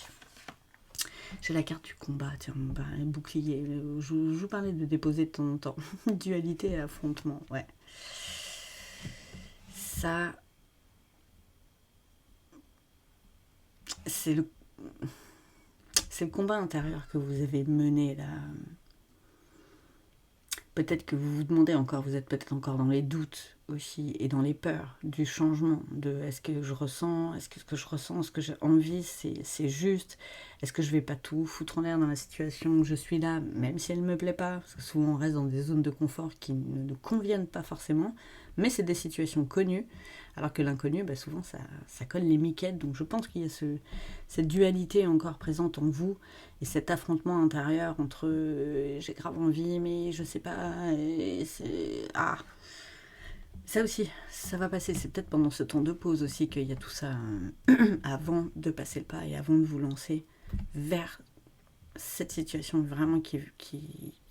J'ai la carte du combat, tiens, bah, bouclier. Je vous parlais de déposer de temps en temps. Dualité et affrontement, ouais. Ça, c'est le combat intérieur que vous avez mené là. Peut-être que vous vous demandez encore, vous êtes peut-être encore dans les doutes aussi et dans les peurs du changement, de est-ce que je ressens, est-ce que ce que je ressens, ce que j'ai envie, c'est juste, est-ce que je vais pas tout foutre en l'air dans la situation où je suis là, même si elle ne me plaît pas, parce que souvent on reste dans des zones de confort qui ne nous conviennent pas forcément, mais c'est des situations connues, alors que l'inconnu, bah souvent ça colle les miquettes, donc je pense qu'il y a cette dualité encore présente en vous, et cet affrontement intérieur entre j'ai grave envie mais je sais pas et c'est ça aussi ça va passer, c'est peut-être pendant ce temps de pause aussi qu'il y a tout ça avant de passer le pas et avant de vous lancer vers cette situation vraiment qui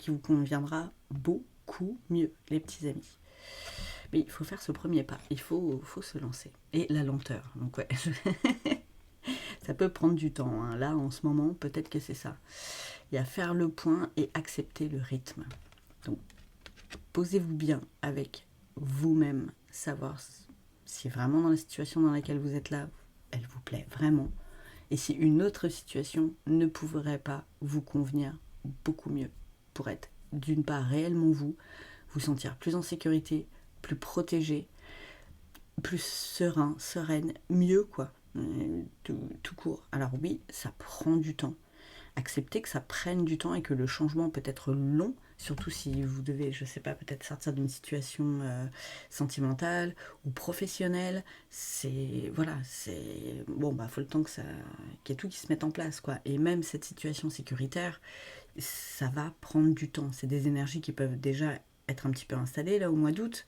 vous conviendra beaucoup mieux, les petits amis. Mais il faut faire ce premier pas, il faut se lancer, et la lenteur, donc ouais. Ça peut prendre du temps, hein. Là en ce moment peut-être que c'est ça. Il y a faire le point et accepter le rythme. Donc, posez-vous bien avec vous-même, savoir si vraiment dans la situation dans laquelle vous êtes là, elle vous plaît vraiment. Et si une autre situation ne pourrait pas vous convenir beaucoup mieux pour être d'une part réellement vous sentir plus en sécurité, plus protégé, plus serein, sereine, mieux quoi, tout court. Alors oui, ça prend du temps. Accepter que ça prenne du temps et que le changement peut être long, surtout si vous devez, je sais pas, peut-être sortir d'une situation sentimentale ou professionnelle. C'est voilà, c'est bon bah faut le temps qu'il y ait tout qui se mette en place quoi. Et même cette situation sécuritaire, ça va prendre du temps. C'est des énergies qui peuvent déjà être un petit peu installées là au mois d'août,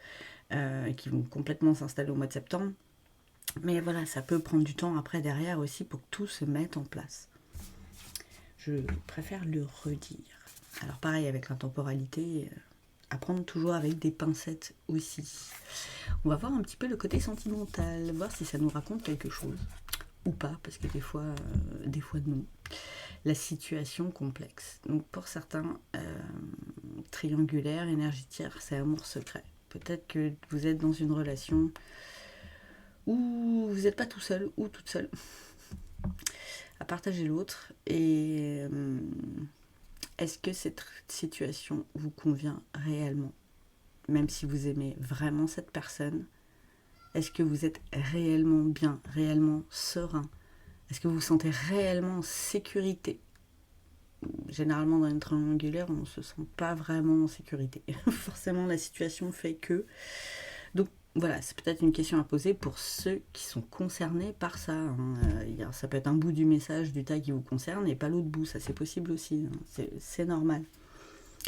qui vont complètement s'installer au mois de septembre. Mais voilà, ça peut prendre du temps après derrière aussi pour que tout se mette en place. Je préfère le redire. Alors pareil avec l'intemporalité, à prendre toujours avec des pincettes aussi. On va voir un petit peu le côté sentimental, voir si ça nous raconte quelque chose ou pas, parce que des fois non. La situation complexe. Donc pour certains, triangulaire, énergétière, c'est amour secret. Peut-être que vous êtes dans une relation où vous n'êtes pas tout seul ou toute seule à partager l'autre. Et est-ce que cette situation vous convient réellement? Même si vous aimez vraiment cette personne, est-ce que vous êtes réellement bien, réellement serein? Est-ce que vous vous sentez réellement en sécurité? Généralement dans une triangulaire, on ne se sent pas vraiment en sécurité. Forcément, la situation fait que... Donc voilà, c'est peut-être une question à poser pour ceux qui sont concernés par ça. Hein. Ça peut être un bout du message du tas qui vous concerne et pas l'autre bout, ça c'est possible aussi. Hein. C'est normal.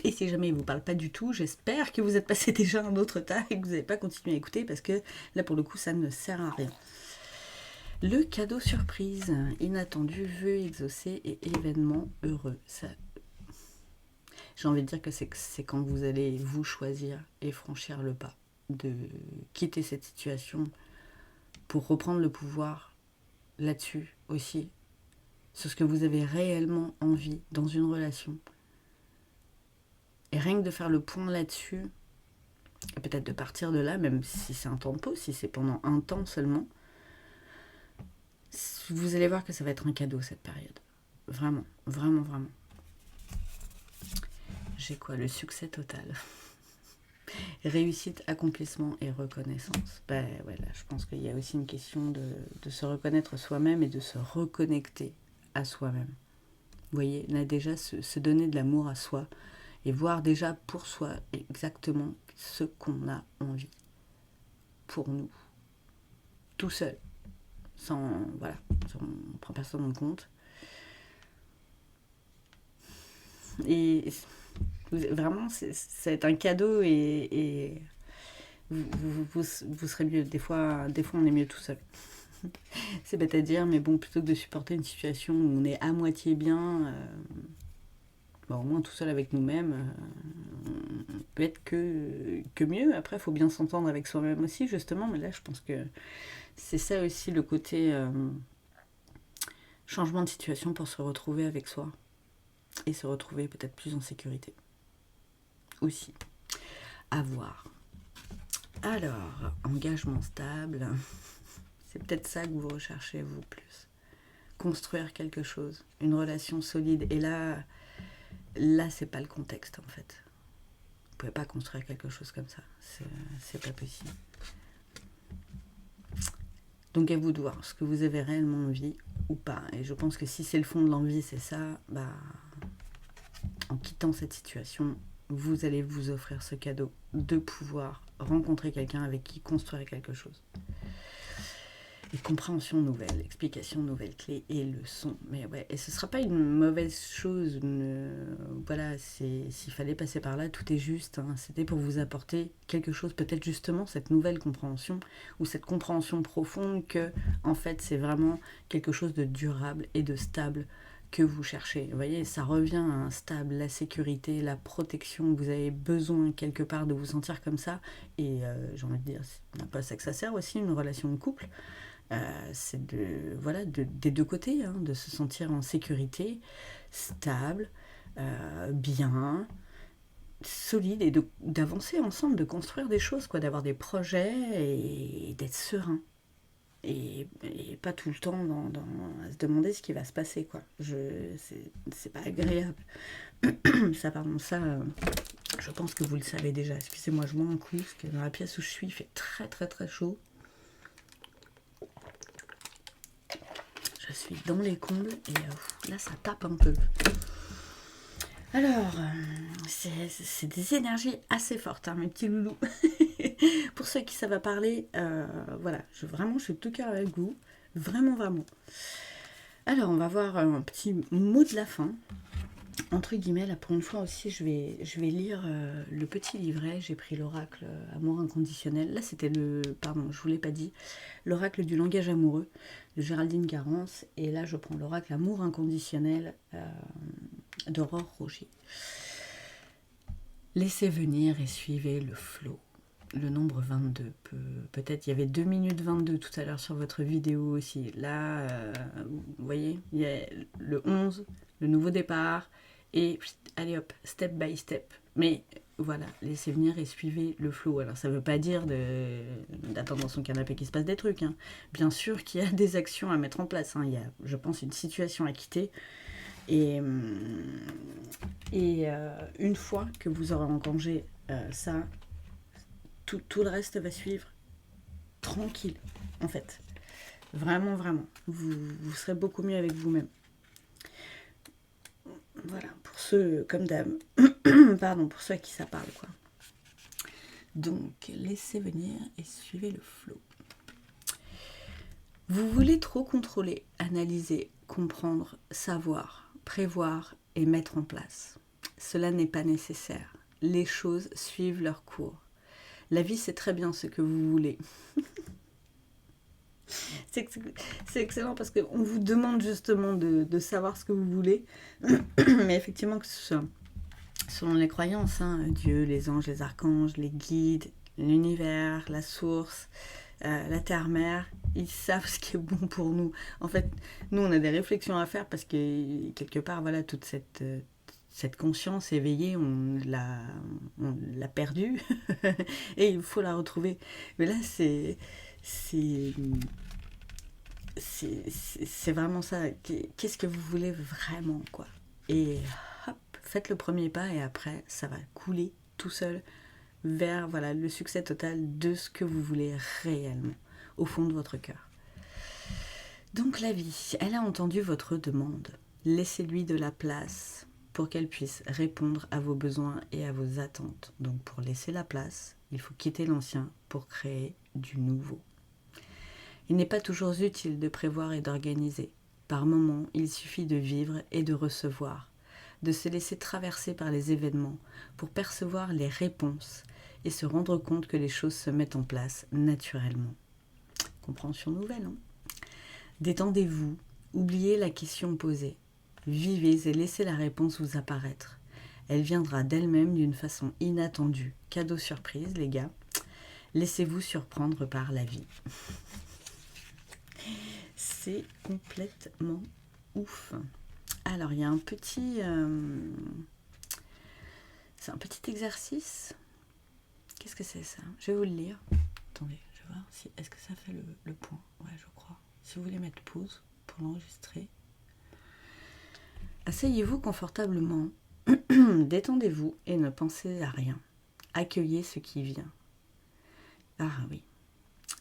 Et si jamais il ne vous parle pas du tout, j'espère que vous êtes passé déjà un autre tas et que vous n'avez pas continué à écouter parce que là pour le coup ça ne sert à rien. Le cadeau surprise, inattendu, vœu exaucé et événement heureux. Ça, j'ai envie de dire que c'est quand vous allez vous choisir et franchir le pas. de quitter cette situation pour reprendre le pouvoir là-dessus aussi, sur ce que vous avez réellement envie dans une relation. Et rien que de faire le point là-dessus, et peut-être de partir de là, même si c'est un temps de pause, si c'est pendant un temps seulement, vous allez voir que ça va être un cadeau cette période. Vraiment, vraiment, vraiment. J'ai quoi? Le succès total. Réussite, accomplissement et reconnaissance. Ben voilà, je pense qu'il y a aussi une question de se reconnaître soi-même et de se reconnecter à soi-même. Vous voyez, là déjà, se donner de l'amour à soi et voir déjà pour soi exactement ce qu'on a envie pour nous. Tout seul. Sans, voilà, on ne prend personne en compte. Et vraiment, ça va être un cadeau et vous serez mieux. Des fois, on est mieux tout seul. C'est bête à dire, mais bon, plutôt que de supporter une situation où on est à moitié bien, au moins tout seul avec nous-mêmes, on peut être que mieux. Après, il faut bien s'entendre avec soi-même aussi, justement. Mais là, je pense que c'est ça aussi le côté changement de situation pour se retrouver avec soi. Et se retrouver peut-être plus en sécurité. Aussi. À voir. Alors, engagement stable. C'est peut-être ça que vous recherchez, vous, plus. Construire quelque chose. Une relation solide. Et là, c'est pas le contexte, en fait. Vous pouvez pas construire quelque chose comme ça. C'est pas possible. Donc à vous de voir ce que vous avez réellement envie ou pas. Et je pense que si c'est le fond de l'envie, c'est ça, en quittant cette situation, vous allez vous offrir ce cadeau de pouvoir rencontrer quelqu'un avec qui construire quelque chose. Et compréhension nouvelle, explication nouvelle, clés et leçons. Mais ouais, et ce ne sera pas une mauvaise chose. Voilà, s'il fallait passer par là, tout est juste. C'était pour vous apporter quelque chose, peut-être justement cette nouvelle compréhension ou cette compréhension profonde que, en fait, c'est vraiment quelque chose de durable et de stable que vous cherchez. Vous voyez, ça revient à un stable, la sécurité, la protection. Vous avez besoin quelque part de vous sentir comme ça. Et j'ai envie de dire, c'est un peu à ça que ça sert aussi, une relation de couple. C'est des deux côtés, de se sentir en sécurité, stable, bien, solide et d'avancer ensemble, de construire des choses, quoi, d'avoir des projets et d'être serein. Et pas tout le temps à se demander ce qui va se passer, quoi. C'est pas agréable. Ça, je pense que vous le savez déjà. Excusez-moi, je bois un coup, parce que dans la pièce où je suis, il fait très très très chaud. Je suis dans les combles et là ça tape un peu. Alors, c'est des énergies assez fortes, mes petits loulous. Pour ceux qui savent parler, voilà, je suis de tout cœur avec vous. Vraiment, vraiment. Alors, on va voir un petit mot de la fin. Entre guillemets, là pour une fois aussi, je vais lire le petit livret. J'ai pris l'oracle Amour inconditionnel. Là, c'était pardon, je vous l'ai pas dit, l'oracle du langage amoureux de Géraldine Garance. Et là, je prends l'oracle Amour inconditionnel d'Aurore Roger. Laissez venir et suivez le flot. Le nombre 22. Peut-être il y avait 2 minutes 22 tout à l'heure sur votre vidéo aussi. Là, vous voyez, il y a le 11, le nouveau départ. Et allez hop, step by step. Mais voilà, laissez venir et suivez le flow. Alors ça ne veut pas dire d'attendre dans son canapé qu'il se passe des trucs. Bien sûr qu'il y a des actions à mettre en place. Il y a, je pense, une situation à quitter. Et une fois que vous aurez engagé ça, tout le reste va suivre tranquille, en fait. Vraiment, vraiment. Vous serez beaucoup mieux avec vous-même. Voilà, pour ceux comme dame, pardon, pour ceux à qui ça parle, quoi. Donc, laissez venir et suivez le flot. Vous voulez trop contrôler, analyser, comprendre, savoir, prévoir et mettre en place. Cela n'est pas nécessaire. Les choses suivent leur cours. La vie, c'est très bien ce que vous voulez. C'est excellent parce qu'on vous demande justement de savoir ce que vous voulez. Mais effectivement, que ce soit selon les croyances, Dieu, les anges, les archanges, les guides, l'univers, la source, la terre-mère, ils savent ce qui est bon pour nous. En fait, nous, on a des réflexions à faire parce que, quelque part, voilà, toute cette conscience éveillée, on l'a perdue et il faut la retrouver. Mais là, c'est, c'est vraiment ça. Qu'est-ce que vous voulez vraiment, quoi? Et hop, faites le premier pas et après, ça va couler tout seul vers voilà, le succès total de ce que vous voulez réellement, au fond de votre cœur. Donc la vie, elle a entendu votre demande. Laissez-lui de la place pour qu'elle puisse répondre à vos besoins et à vos attentes. Donc pour laisser la place, il faut quitter l'ancien pour créer du nouveau. Il n'est pas toujours utile de prévoir et d'organiser. Par moments, il suffit de vivre et de recevoir, de se laisser traverser par les événements pour percevoir les réponses et se rendre compte que les choses se mettent en place naturellement. Compréhension nouvelle, hein? Détendez-vous, oubliez la question posée. Vivez et laissez la réponse vous apparaître. Elle viendra d'elle-même d'une façon inattendue. Cadeau surprise, les gars. Laissez-vous surprendre par la vie. C'est complètement ouf. Alors, il y a un petit... c'est un petit exercice. Qu'est-ce que c'est ça? Je vais vous le lire. Attendez, je vais voir si... Est-ce que ça fait le point? Ouais, je crois. Si vous voulez mettre pause pour l'enregistrer. Asseyez-vous confortablement. Détendez-vous et ne pensez à rien. Accueillez ce qui vient. Ah oui.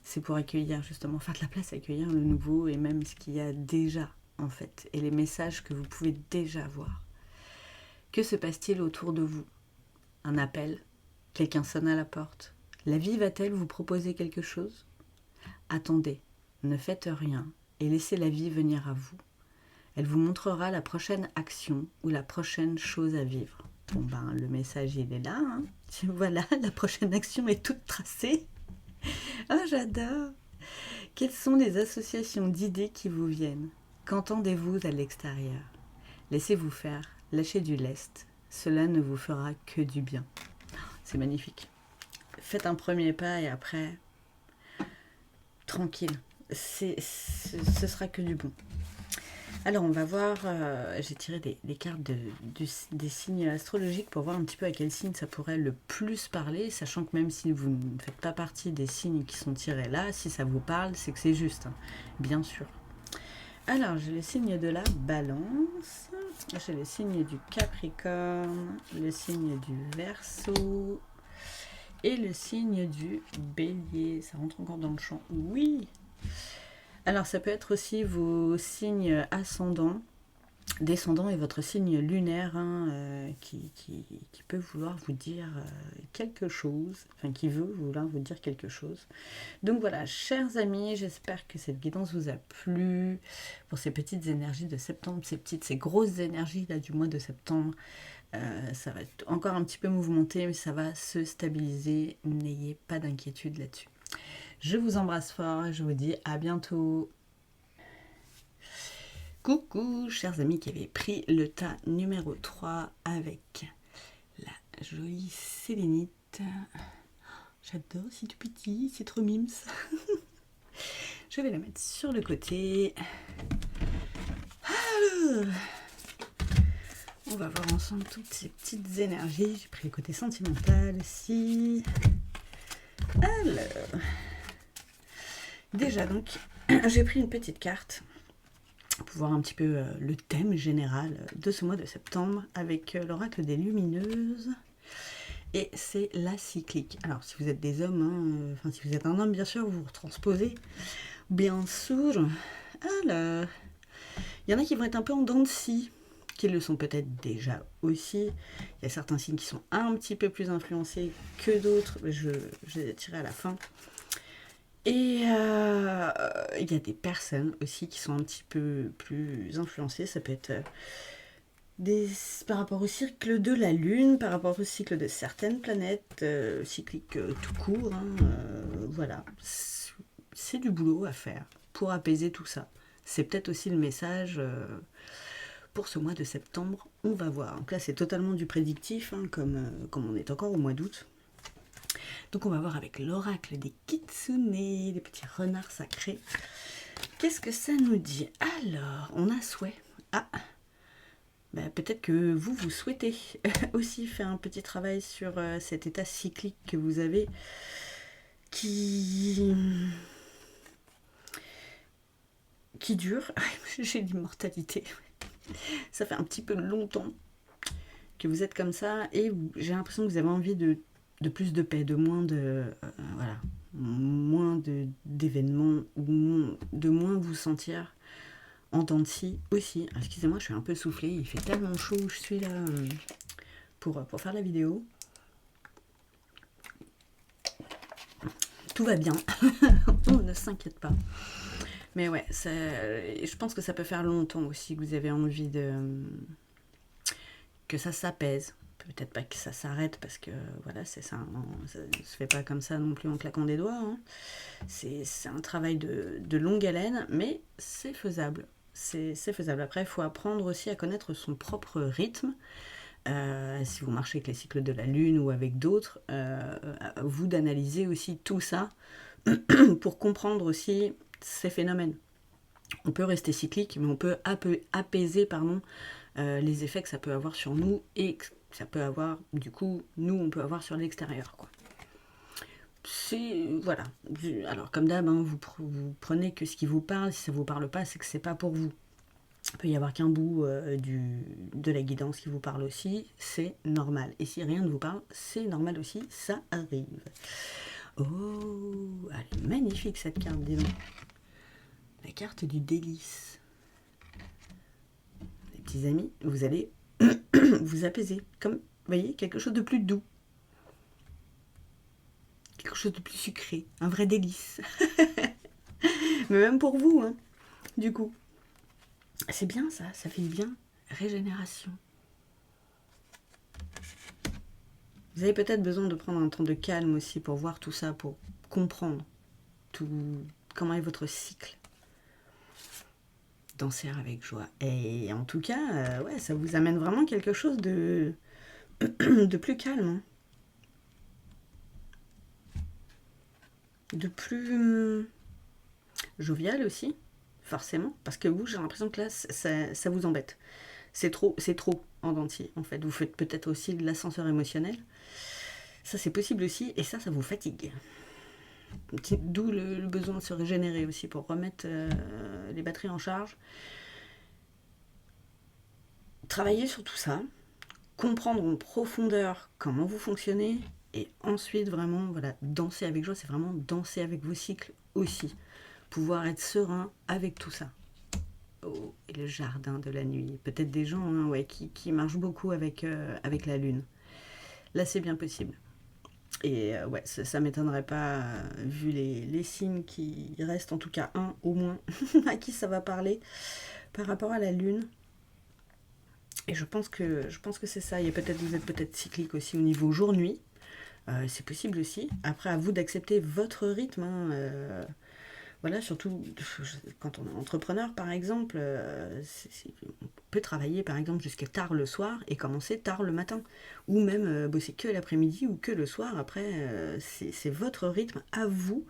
C'est pour accueillir, justement, faire de la place, accueillir le nouveau et même ce qu'il y a déjà, en fait, et les messages que vous pouvez déjà voir. Que se passe-t-il autour de vous? Un appel? Quelqu'un sonne à la porte? La vie va-t-elle vous proposer quelque chose? Attendez, ne faites rien et laissez la vie venir à vous. Elle vous montrera la prochaine action ou la prochaine chose à vivre. Bon ben, le message, il est là, hein. Voilà, la prochaine action est toute tracée. Ah, j'adore! Quelles sont les associations d'idées qui vous viennent? Qu'entendez-vous à l'extérieur? Laissez-vous faire, lâchez du lest. Cela ne vous fera que du bien. C'est magnifique. Faites un premier pas et après, tranquille. Ce sera que du bon. Alors, on va voir, j'ai tiré des cartes des signes astrologiques pour voir un petit peu à quel signe ça pourrait le plus parler, sachant que même si vous ne faites pas partie des signes qui sont tirés là, si ça vous parle, c'est que c'est juste, hein, bien sûr. Alors, j'ai le signe de la Balance, j'ai le signe du Capricorne, le signe du Verseau et le signe du Bélier. Ça rentre encore dans le champ. Oui! Alors, ça peut être aussi vos signes ascendants, descendants et votre signe lunaire hein, qui peut vouloir vous dire quelque chose, enfin qui veut vouloir vous dire quelque chose. Donc voilà, chers amis, j'espère que cette guidance vous a plu pour ces petites énergies de septembre, ces grosses énergies là du mois de septembre. Ça va être encore un petit peu mouvementé, mais ça va se stabiliser. N'ayez pas d'inquiétude là-dessus. Je vous embrasse fort et je vous dis à bientôt. Coucou, chers amis qui avaient pris le tas numéro 3 avec la jolie sélénite. J'adore, c'est tout petit, c'est trop mimes. Je vais la mettre sur le côté. Alors, on va voir ensemble toutes ces petites énergies. J'ai pris le côté sentimental aussi. Alors, déjà donc, j'ai pris une petite carte pour voir un petit peu le thème général de ce mois de septembre avec l'oracle des lumineuses. Et c'est la cyclique. Alors, si vous êtes des hommes, enfin, si vous êtes un homme, bien sûr, vous vous transposez. Bien sûr. Alors, il y en a qui vont être un peu en dents de scie, qui le sont peut-être déjà aussi. Il y a certains signes qui sont un petit peu plus influencés que d'autres. Je les ai tirés à la fin. Et il y a des personnes aussi qui sont un petit peu plus influencées. Ça peut être par rapport au cycle de la Lune, par rapport au cycle de certaines planètes, cyclique tout court. Hein, voilà, c'est du boulot à faire pour apaiser tout ça. C'est peut-être aussi le message pour ce mois de septembre. On va voir. Donc là, c'est totalement du prédictif, hein, comme on est encore au mois d'août. Donc on va voir avec l'oracle des kitsune, des petits renards sacrés. Qu'est-ce que ça nous dit? Alors, on a souhait. Ah, bah, peut-être que vous souhaitez aussi faire un petit travail sur cet état cyclique que vous avez qui dure. J'ai l'immortalité. Ça fait un petit peu longtemps que vous êtes comme ça et j'ai l'impression que vous avez envie de plus de paix, de moins de voilà, moins d'événements ou de moins vous sentir en dents de scie aussi. Excusez-moi, je suis un peu soufflée, il fait tellement chaud où je suis là pour faire la vidéo. Tout va bien, on ne s'inquiète pas. Mais ouais, je pense que ça peut faire longtemps aussi que vous avez envie que ça s'apaise. Peut-être pas que ça s'arrête parce que voilà, ça ne se fait pas comme ça non plus en claquant des doigts. Hein. C'est un travail de longue haleine, mais c'est faisable. C'est faisable. Après, il faut apprendre aussi à connaître son propre rythme. Si vous marchez avec les cycles de la Lune ou avec d'autres, vous d'analyser aussi tout ça pour comprendre aussi ces phénomènes. On peut rester cyclique, mais on peut apaiser les effets que ça peut avoir sur nous et que ça peut avoir, du coup, nous, on peut avoir sur l'extérieur, quoi. Voilà. Alors, comme d'hab, hein, vous prenez que ce qui vous parle. Si ça vous parle pas, c'est que c'est pas pour vous. Il peut y avoir qu'un bout de la guidance qui vous parle aussi, c'est normal. Et si rien ne vous parle, c'est normal aussi, ça arrive. Oh, elle est magnifique cette carte, dis donc. La carte du délice. Les petits amis, vous allez vous apaiser. Comme, vous voyez, quelque chose de plus doux. Quelque chose de plus sucré. Un vrai délice. Mais même pour vous, hein, du coup. C'est bien ça fait du bien. Régénération. Vous avez peut-être besoin de prendre un temps de calme aussi pour voir tout ça, pour comprendre comment est votre cycle. Danser avec joie. Et en tout cas, ouais, ça vous amène vraiment quelque chose de plus calme. Hein. De plus jovial aussi, forcément. Parce que vous, j'ai l'impression que là, ça vous embête. C'est trop en dentier, en fait. Vous faites peut-être aussi de l'ascenseur émotionnel. Ça, c'est possible aussi. Et ça vous fatigue. D'où le besoin de se régénérer aussi pour remettre les batteries en charge. Travailler sur tout ça, comprendre en profondeur comment vous fonctionnez et ensuite vraiment voilà, danser avec joie, c'est vraiment danser avec vos cycles aussi. Pouvoir être serein avec tout ça. Oh, et le jardin de la nuit. Peut-être des gens hein, ouais, qui marchent beaucoup avec la lune. Là, c'est bien possible. Et ouais, ça m'étonnerait pas, vu les signes qui restent, en tout cas un au moins, à qui ça va parler par rapport à la lune. Et je pense que c'est ça. Vous êtes peut-être cyclique aussi au niveau jour-nuit. C'est possible aussi. Après, à vous d'accepter votre rythme. Hein, voilà, surtout quand on est entrepreneur, par exemple, on peut travailler, par exemple, jusqu'à tard le soir et commencer tard le matin. Ou même bosser que l'après-midi ou que le soir. Après, c'est votre rythme à vous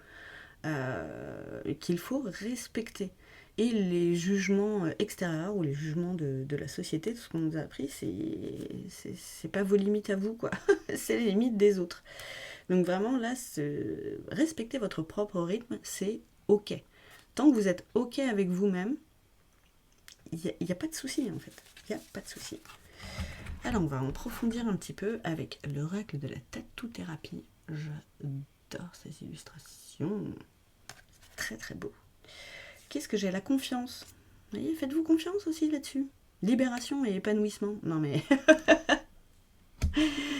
qu'il faut respecter. Et les jugements extérieurs ou les jugements de la société, tout ce qu'on nous a appris, c'est pas vos limites à vous, quoi. C'est les limites des autres. Donc vraiment, là, respecter votre propre rythme, c'est OK. Tant que vous êtes OK avec vous-même, il n'y a pas de souci, en fait. Il n'y a pas de souci. Alors, on va en approfondir un petit peu avec l'oracle de la tattoo-thérapie. J'adore ces illustrations. Très, très beau. Qu'est-ce que j'ai? La confiance. Vous voyez, faites-vous confiance aussi là-dessus. Libération et épanouissement. Non mais...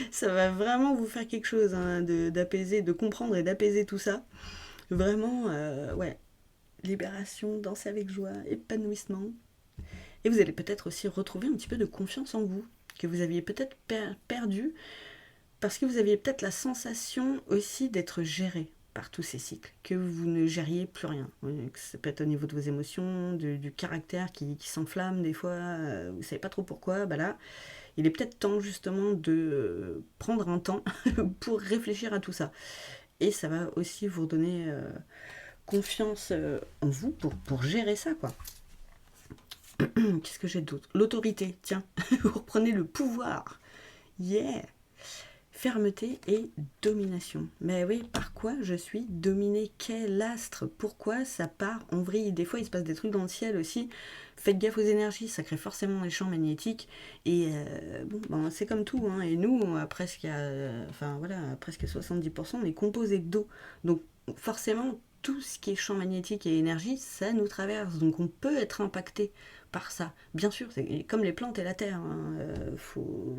ça va vraiment vous faire quelque chose hein, d'apaiser, de comprendre et d'apaiser tout ça. Vraiment, ouais. Libération, danser avec joie, épanouissement. Et vous allez peut-être aussi retrouver un petit peu de confiance en vous, que vous aviez peut-être perdu, parce que vous aviez peut-être la sensation aussi d'être géré. par tous ces cycles, que vous ne gériez plus rien. Que ça peut être au niveau de vos émotions, du caractère qui s'enflamme des fois, vous ne savez pas trop pourquoi, bah là, il est peut-être temps justement de prendre un temps pour réfléchir à tout ça. Et ça va aussi vous donner confiance en vous pour gérer ça, quoi. Qu'est-ce que j'ai d'autre? L'autorité, tiens, vous reprenez le pouvoir. Yeah! Fermeté et domination. Mais oui, par quoi je suis dominée? Quel astre? Pourquoi ça part en vrille? Des fois, il se passe des trucs dans le ciel aussi. Faites gaffe aux énergies, ça crée forcément des champs magnétiques. Et bon, c'est comme tout. Hein. Et nous, presque 70%, on est composé d'eau. Donc forcément, tout ce qui est champ magnétique et énergie, ça nous traverse. Donc on peut être impacté par ça. Bien sûr, c'est comme les plantes et la terre. Hein. Faut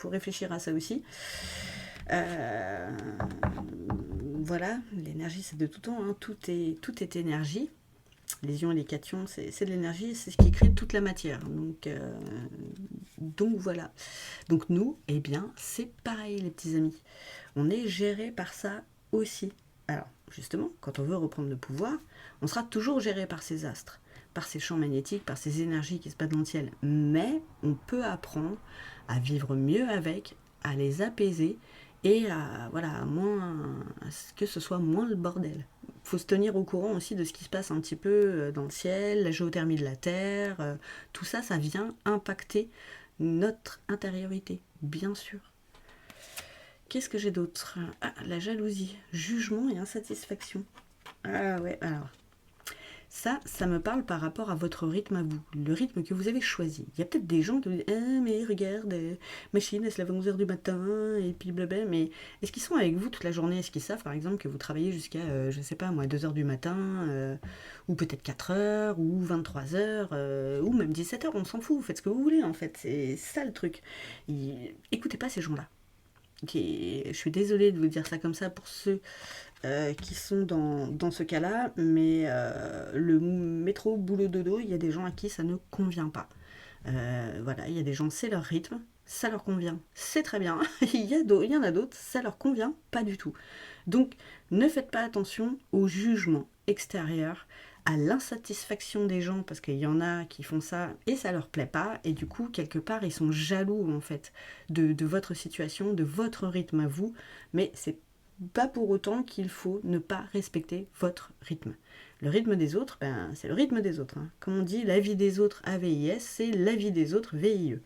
réfléchir à ça aussi. Voilà, l'énergie c'est de tout temps. Hein. Tout est énergie. Les ions et les cations, c'est de l'énergie, c'est ce qui crée toute la matière. Donc voilà. Donc nous, eh bien, c'est pareil les petits amis. On est géré par ça aussi. Alors, justement, quand on veut reprendre le pouvoir, on sera toujours géré par ces astres, par ces champs magnétiques, par ces énergies qui se battent dans le ciel. Mais on peut apprendre à vivre mieux avec, à les apaiser et à ce que ce soit moins le bordel. Il faut se tenir au courant aussi de ce qui se passe un petit peu dans le ciel, la géothermie de la Terre, tout ça, ça vient impacter notre intériorité, bien sûr. Qu'est-ce que j'ai d'autre? Ah, la jalousie, jugement et insatisfaction. Ah ouais, alors... Ça me parle par rapport à votre rythme à vous, le rythme que vous avez choisi. Il y a peut-être des gens qui vous disent « Ah, mais regarde, machine, elle se lève à 11h du matin, et puis blabla. » Mais est-ce qu'ils sont avec vous toute la journée? Est-ce qu'ils savent, par exemple, que vous travaillez jusqu'à, je sais pas moi, 2h du matin, ou peut-être 4h, ou 23h, ou même 17h, on s'en fout, vous faites ce que vous voulez, en fait. C'est ça le truc. Écoutez pas ces gens-là. Je suis désolée de vous dire ça comme ça pour ceux qui sont dans ce cas-là, mais le métro, boulot, dodo, il y a des gens à qui ça ne convient pas. Voilà, il y a des gens, c'est leur rythme, ça leur convient, c'est très bien. Il y en a d'autres, ça leur convient pas du tout. Donc, ne faites pas attention au jugement extérieur, à l'insatisfaction des gens, parce qu'il y en a qui font ça et ça leur plaît pas, et du coup, quelque part, ils sont jaloux, en fait, de votre situation, de votre rythme à vous, mais c'est pas pour autant qu'il faut ne pas respecter votre rythme. Le rythme des autres, c'est le rythme des autres. Hein. Comme on dit, la vie des autres AVIS, c'est la vie des autres VIE.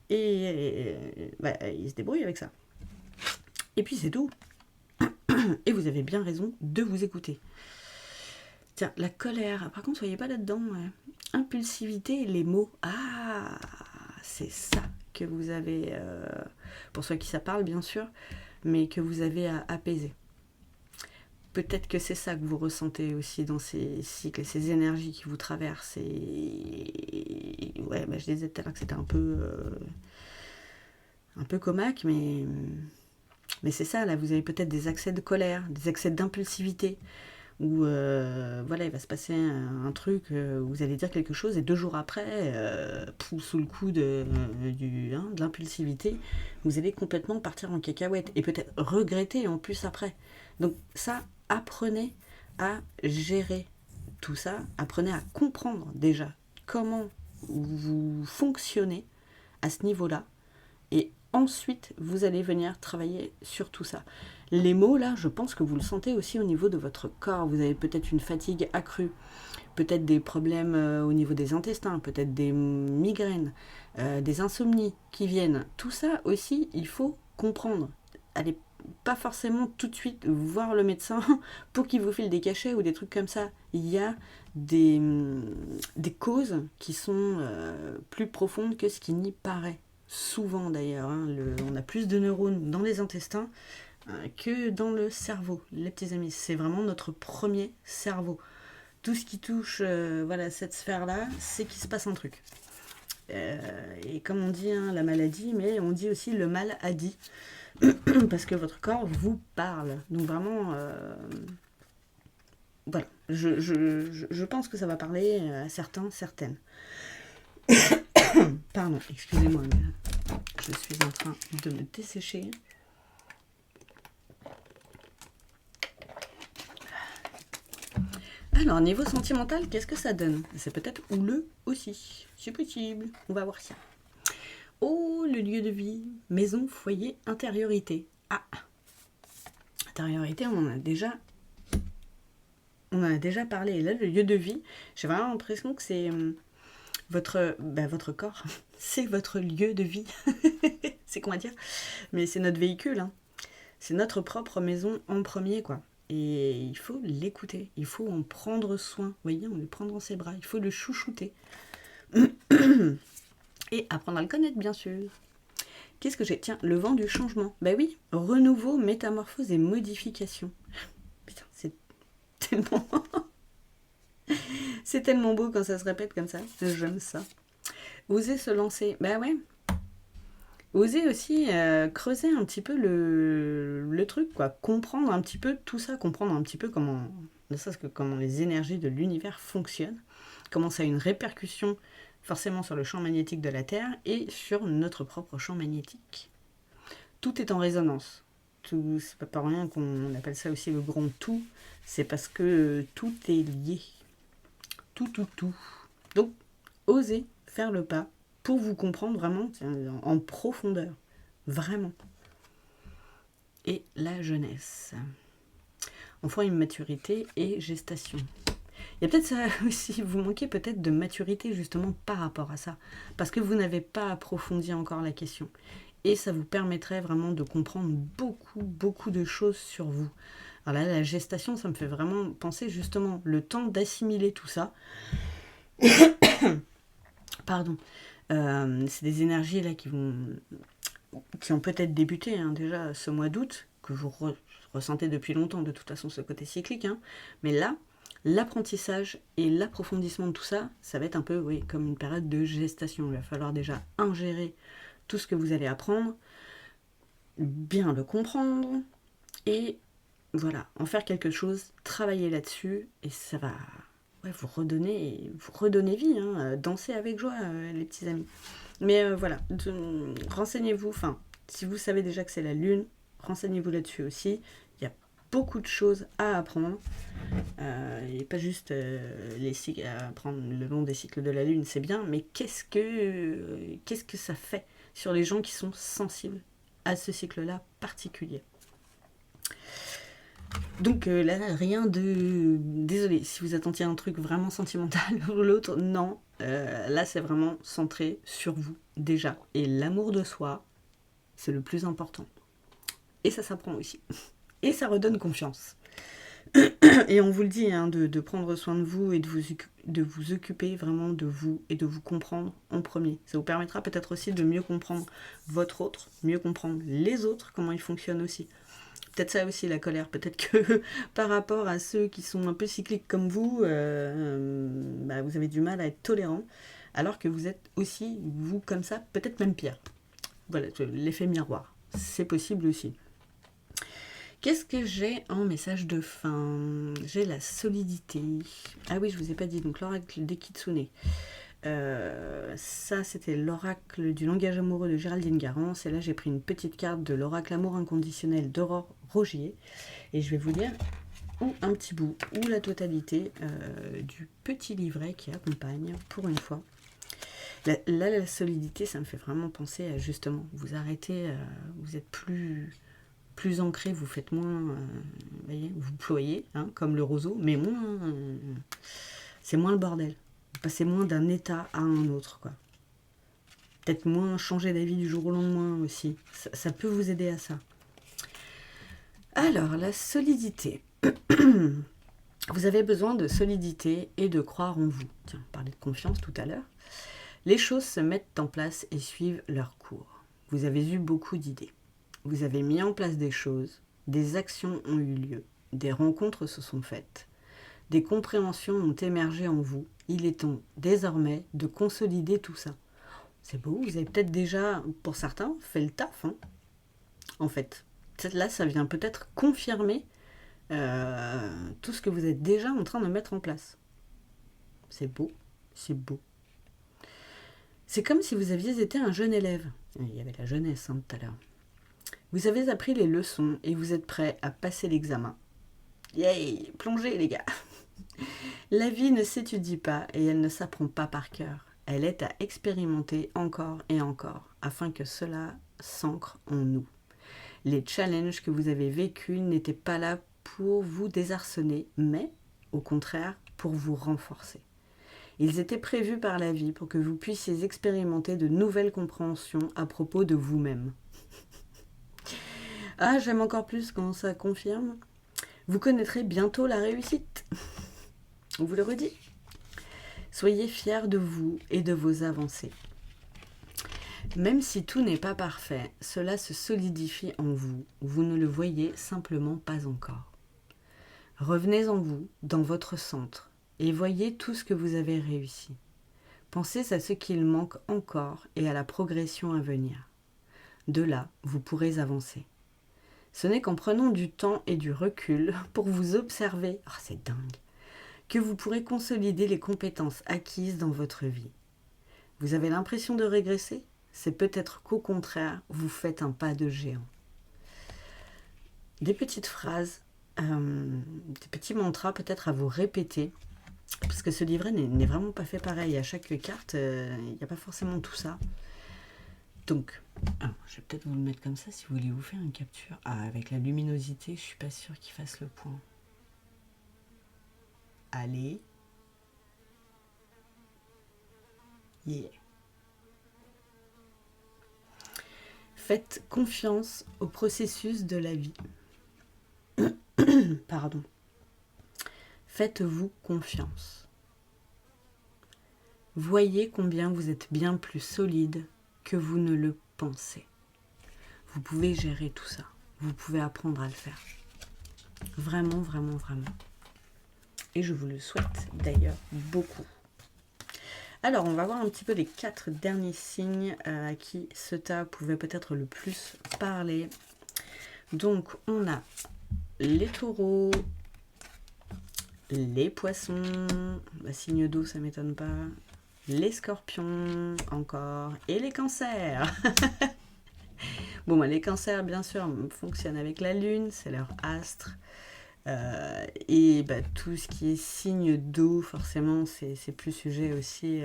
Et ils se débrouillent avec ça. Et puis c'est tout. Et vous avez bien raison de vous écouter. Tiens, la colère. Par contre, soyez pas là-dedans. Ouais. Impulsivité, les mots. Ah, c'est ça que vous avez, pour ceux à qui ça parle, bien sûr, mais que vous avez à apaiser. Peut-être que c'est ça que vous ressentez aussi dans ces cycles, ces énergies qui vous traversent. Et ouais, je disais tout à l'heure que c'était un peu comaque, mais c'est ça, là, vous avez peut-être des accès de colère, des accès d'impulsivité, où il va se passer un truc où vous allez dire quelque chose et 2 jours après, sous le coup de l'impulsivité, vous allez complètement partir en cacahuète et peut-être regretter en plus après. Donc ça, apprenez à gérer tout ça, apprenez à comprendre déjà comment vous fonctionnez à ce niveau-là et ensuite vous allez venir travailler sur tout ça. Les mots là, je pense que vous le sentez aussi au niveau de votre corps, vous avez peut-être une fatigue accrue, peut-être des problèmes au niveau des intestins, peut-être des migraines, des insomnies qui viennent. Tout ça aussi, il faut comprendre. Allez pas forcément tout de suite voir le médecin pour qu'il vous file des cachets ou des trucs comme ça. Il y a des causes qui sont plus profondes que ce qui n'y paraît. Souvent d'ailleurs, hein, on a plus de neurones dans les intestins que dans le cerveau. Les petits amis, c'est vraiment notre premier cerveau. Tout ce qui touche cette sphère-là, c'est qu'il se passe un truc. Et comme on dit, hein, la maladie, mais on dit aussi le mal a dit. Parce que votre corps vous parle. Donc vraiment, voilà. Je pense que ça va parler à certains, certaines. Pardon, excusez-moi, mais je suis en train de me dessécher. Alors, niveau sentimental, qu'est-ce que ça donne? C'est peut-être houleux aussi. C'est possible. On va voir ça. Oh, le lieu de vie. Maison, foyer, intériorité. Ah, intériorité, on en a déjà parlé. Et là, le lieu de vie, j'ai vraiment l'impression que c'est votre corps. C'est votre lieu de vie. C'est comment dire? Mais c'est notre véhicule, hein. C'est notre propre maison en premier, quoi. Et il faut l'écouter, il faut en prendre soin. Vous voyez, on le prend dans ses bras, il faut le chouchouter. Et apprendre à le connaître, bien sûr. Qu'est-ce que j'ai? Tiens, le vent du changement. Ben oui, renouveau, métamorphose et modification. Putain, c'est tellement... c'est tellement beau quand ça se répète comme ça. J'aime ça. Oser se lancer. Ben ouais. Oser aussi creuser un petit peu le truc, quoi. Comprendre un petit peu tout ça, comprendre un petit peu comment les énergies de l'univers fonctionnent, comment ça a une répercussion forcément sur le champ magnétique de la Terre et sur notre propre champ magnétique. Tout est en résonance. C'est pas pour rien qu'on appelle ça aussi le grand tout, c'est parce que tout est lié. Tout. Donc, osez faire le pas pour vous comprendre vraiment en profondeur. Vraiment. Et la jeunesse. Enfant, immaturité et gestation. Il y a peut-être ça aussi, vous manquez peut-être de maturité justement par rapport à ça. Parce que vous n'avez pas approfondi encore la question. Et ça vous permettrait vraiment de comprendre beaucoup de choses sur vous. Alors là, la gestation, ça me fait vraiment penser justement le temps d'assimiler tout ça. Pardon. C'est des énergies là qui ont peut-être débuté déjà ce mois d'août, que vous ressentez depuis longtemps de toute façon ce côté cyclique, hein. Mais là, l'apprentissage et l'approfondissement de tout ça, ça va être un peu comme une période de gestation. Il va falloir déjà ingérer tout ce que vous allez apprendre, bien le comprendre, et voilà, en faire quelque chose, travailler là-dessus, et ça va vous redonner vie, hein. Dansez avec joie, les petits amis. Mais voilà, renseignez-vous, si vous savez déjà que c'est la lune, renseignez-vous là-dessus aussi. Il y a beaucoup de choses à apprendre. Et pas juste les cycles à apprendre le long des cycles de la lune, c'est bien, mais qu'est-ce que ça fait sur les gens qui sont sensibles à ce cycle-là particulier? Donc là, rien de... Désolée, si vous attendiez un truc vraiment sentimental ou l'autre, non. Là, c'est vraiment centré sur vous, déjà. Et l'amour de soi, c'est le plus important. Et ça s'apprend aussi. Et ça redonne confiance. Et on vous le dit, de prendre soin de vous et de vous occuper vraiment de vous et de vous comprendre en premier. Ça vous permettra peut-être aussi de mieux comprendre votre autre, mieux comprendre les autres, comment ils fonctionnent aussi. Peut-être ça aussi, la colère. Peut-être que par rapport à ceux qui sont un peu cycliques comme vous, vous avez du mal à être tolérant, alors que vous êtes aussi, vous, comme ça, peut-être même pire. Voilà, l'effet miroir. C'est possible aussi. Qu'est-ce que j'ai en message de fin? J'ai la solidité. Ah oui, je vous ai pas dit, donc l'oracle des Kitsune. Ça, c'était l'oracle du langage amoureux de Géraldine Garance. Et là, j'ai pris une petite carte de l'oracle amour inconditionnel d'Aurore Rogier. Et je vais vous lire ou un petit bout, ou la totalité du petit livret qui accompagne, pour une fois. Là, la solidité, ça me fait vraiment penser à justement, vous arrêtez, vous êtes plus ancré, vous faites moins, vous ployez, comme le roseau, mais moins, c'est moins le bordel. Vous passez moins d'un état à un autre, quoi. Peut-être moins changer d'avis du jour au lendemain aussi. Ça peut vous aider à ça. Alors, la solidité. Vous avez besoin de solidité et de croire en vous. Tiens, on parlait de confiance tout à l'heure. Les choses se mettent en place et suivent leur cours. Vous avez eu beaucoup d'idées. Vous avez mis en place des choses, des actions ont eu lieu, des rencontres se sont faites, des compréhensions ont émergé en vous. Il est temps désormais de consolider tout ça. C'est beau, vous avez peut-être déjà, pour certains, fait le taf, en fait. Là, ça vient peut-être confirmer tout ce que vous êtes déjà en train de mettre en place. C'est beau, c'est beau. C'est comme si vous aviez été un jeune élève. Il y avait la jeunesse tout à l'heure. Vous avez appris les leçons et vous êtes prêt à passer l'examen. Yay, plongez les gars. La vie ne s'étudie pas et elle ne s'apprend pas par cœur. Elle est à expérimenter encore et encore afin que cela s'ancre en nous. Les challenges que vous avez vécus n'étaient pas là pour vous désarçonner, mais au contraire pour vous renforcer. Ils étaient prévus par la vie pour que vous puissiez expérimenter de nouvelles compréhensions à propos de vous-même. Ah, j'aime encore plus quand ça confirme. Vous connaîtrez bientôt la réussite. On vous le redit. Soyez fiers de vous et de vos avancées. Même si tout n'est pas parfait, cela se solidifie en vous. Vous ne le voyez simplement pas encore. Revenez en vous, dans votre centre, et voyez tout ce que vous avez réussi. Pensez à ce qu'il manque encore et à la progression à venir. De là, vous pourrez avancer. Ce n'est qu'en prenant du temps et du recul pour vous observer, oh, c'est dingue, que vous pourrez consolider les compétences acquises dans votre vie. Vous avez l'impression de régresser ? C'est peut-être qu'au contraire, vous faites un pas de géant. Des petites phrases, des petits mantras peut-être à vous répéter, parce que ce livret n'est vraiment pas fait pareil. À chaque carte, il n'y a pas forcément tout ça. Donc, je vais peut-être vous le mettre comme ça si vous voulez vous faire une capture. Ah, avec la luminosité, je suis pas sûre qu'il fasse le point. Allez. Yeah. Faites confiance au processus de la vie. Pardon. Faites-vous confiance. Voyez combien vous êtes bien plus solide que vous ne le pensez. Vous pouvez gérer tout ça. Vous pouvez apprendre à le faire. Vraiment, vraiment, vraiment. Et je vous le souhaite d'ailleurs beaucoup. Alors, on va voir un petit peu les 4 derniers signes à qui ce tas pouvait peut-être le plus parler. Donc, on a les taureaux, les poissons, signe d'eau, ça ne m'étonne pas, les scorpions encore, et les cancers. Bon, les cancers, bien sûr, fonctionnent avec la lune, c'est leur astre. Et tout ce qui est signe d'eau, forcément, c'est plus sujet aussi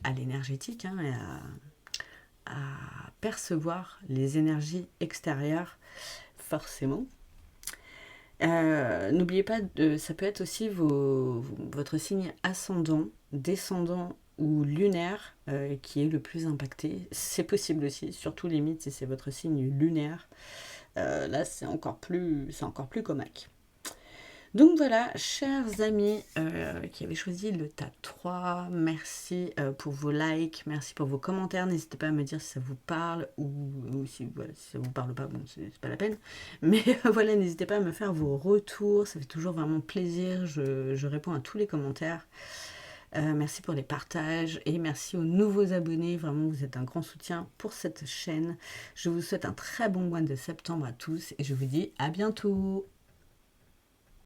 à l'énergétique, hein, et à percevoir les énergies extérieures, forcément. N'oubliez pas, ça peut être aussi votre signe ascendant, descendant ou lunaire qui est le plus impacté. C'est possible aussi, surtout limite si c'est votre signe lunaire. Là, c'est encore plus comaque. Donc voilà, chers amis qui avez choisi le tas 3, merci pour vos likes, merci pour vos commentaires. N'hésitez pas à me dire si ça vous parle ou si, voilà, si ça vous parle pas, bon, c'est pas la peine. Mais voilà, n'hésitez pas à me faire vos retours, ça fait toujours vraiment plaisir. Je réponds à tous les commentaires. Merci pour les partages et merci aux nouveaux abonnés. Vraiment, vous êtes un grand soutien pour cette chaîne. Je vous souhaite un très bon mois de septembre à tous et je vous dis à bientôt.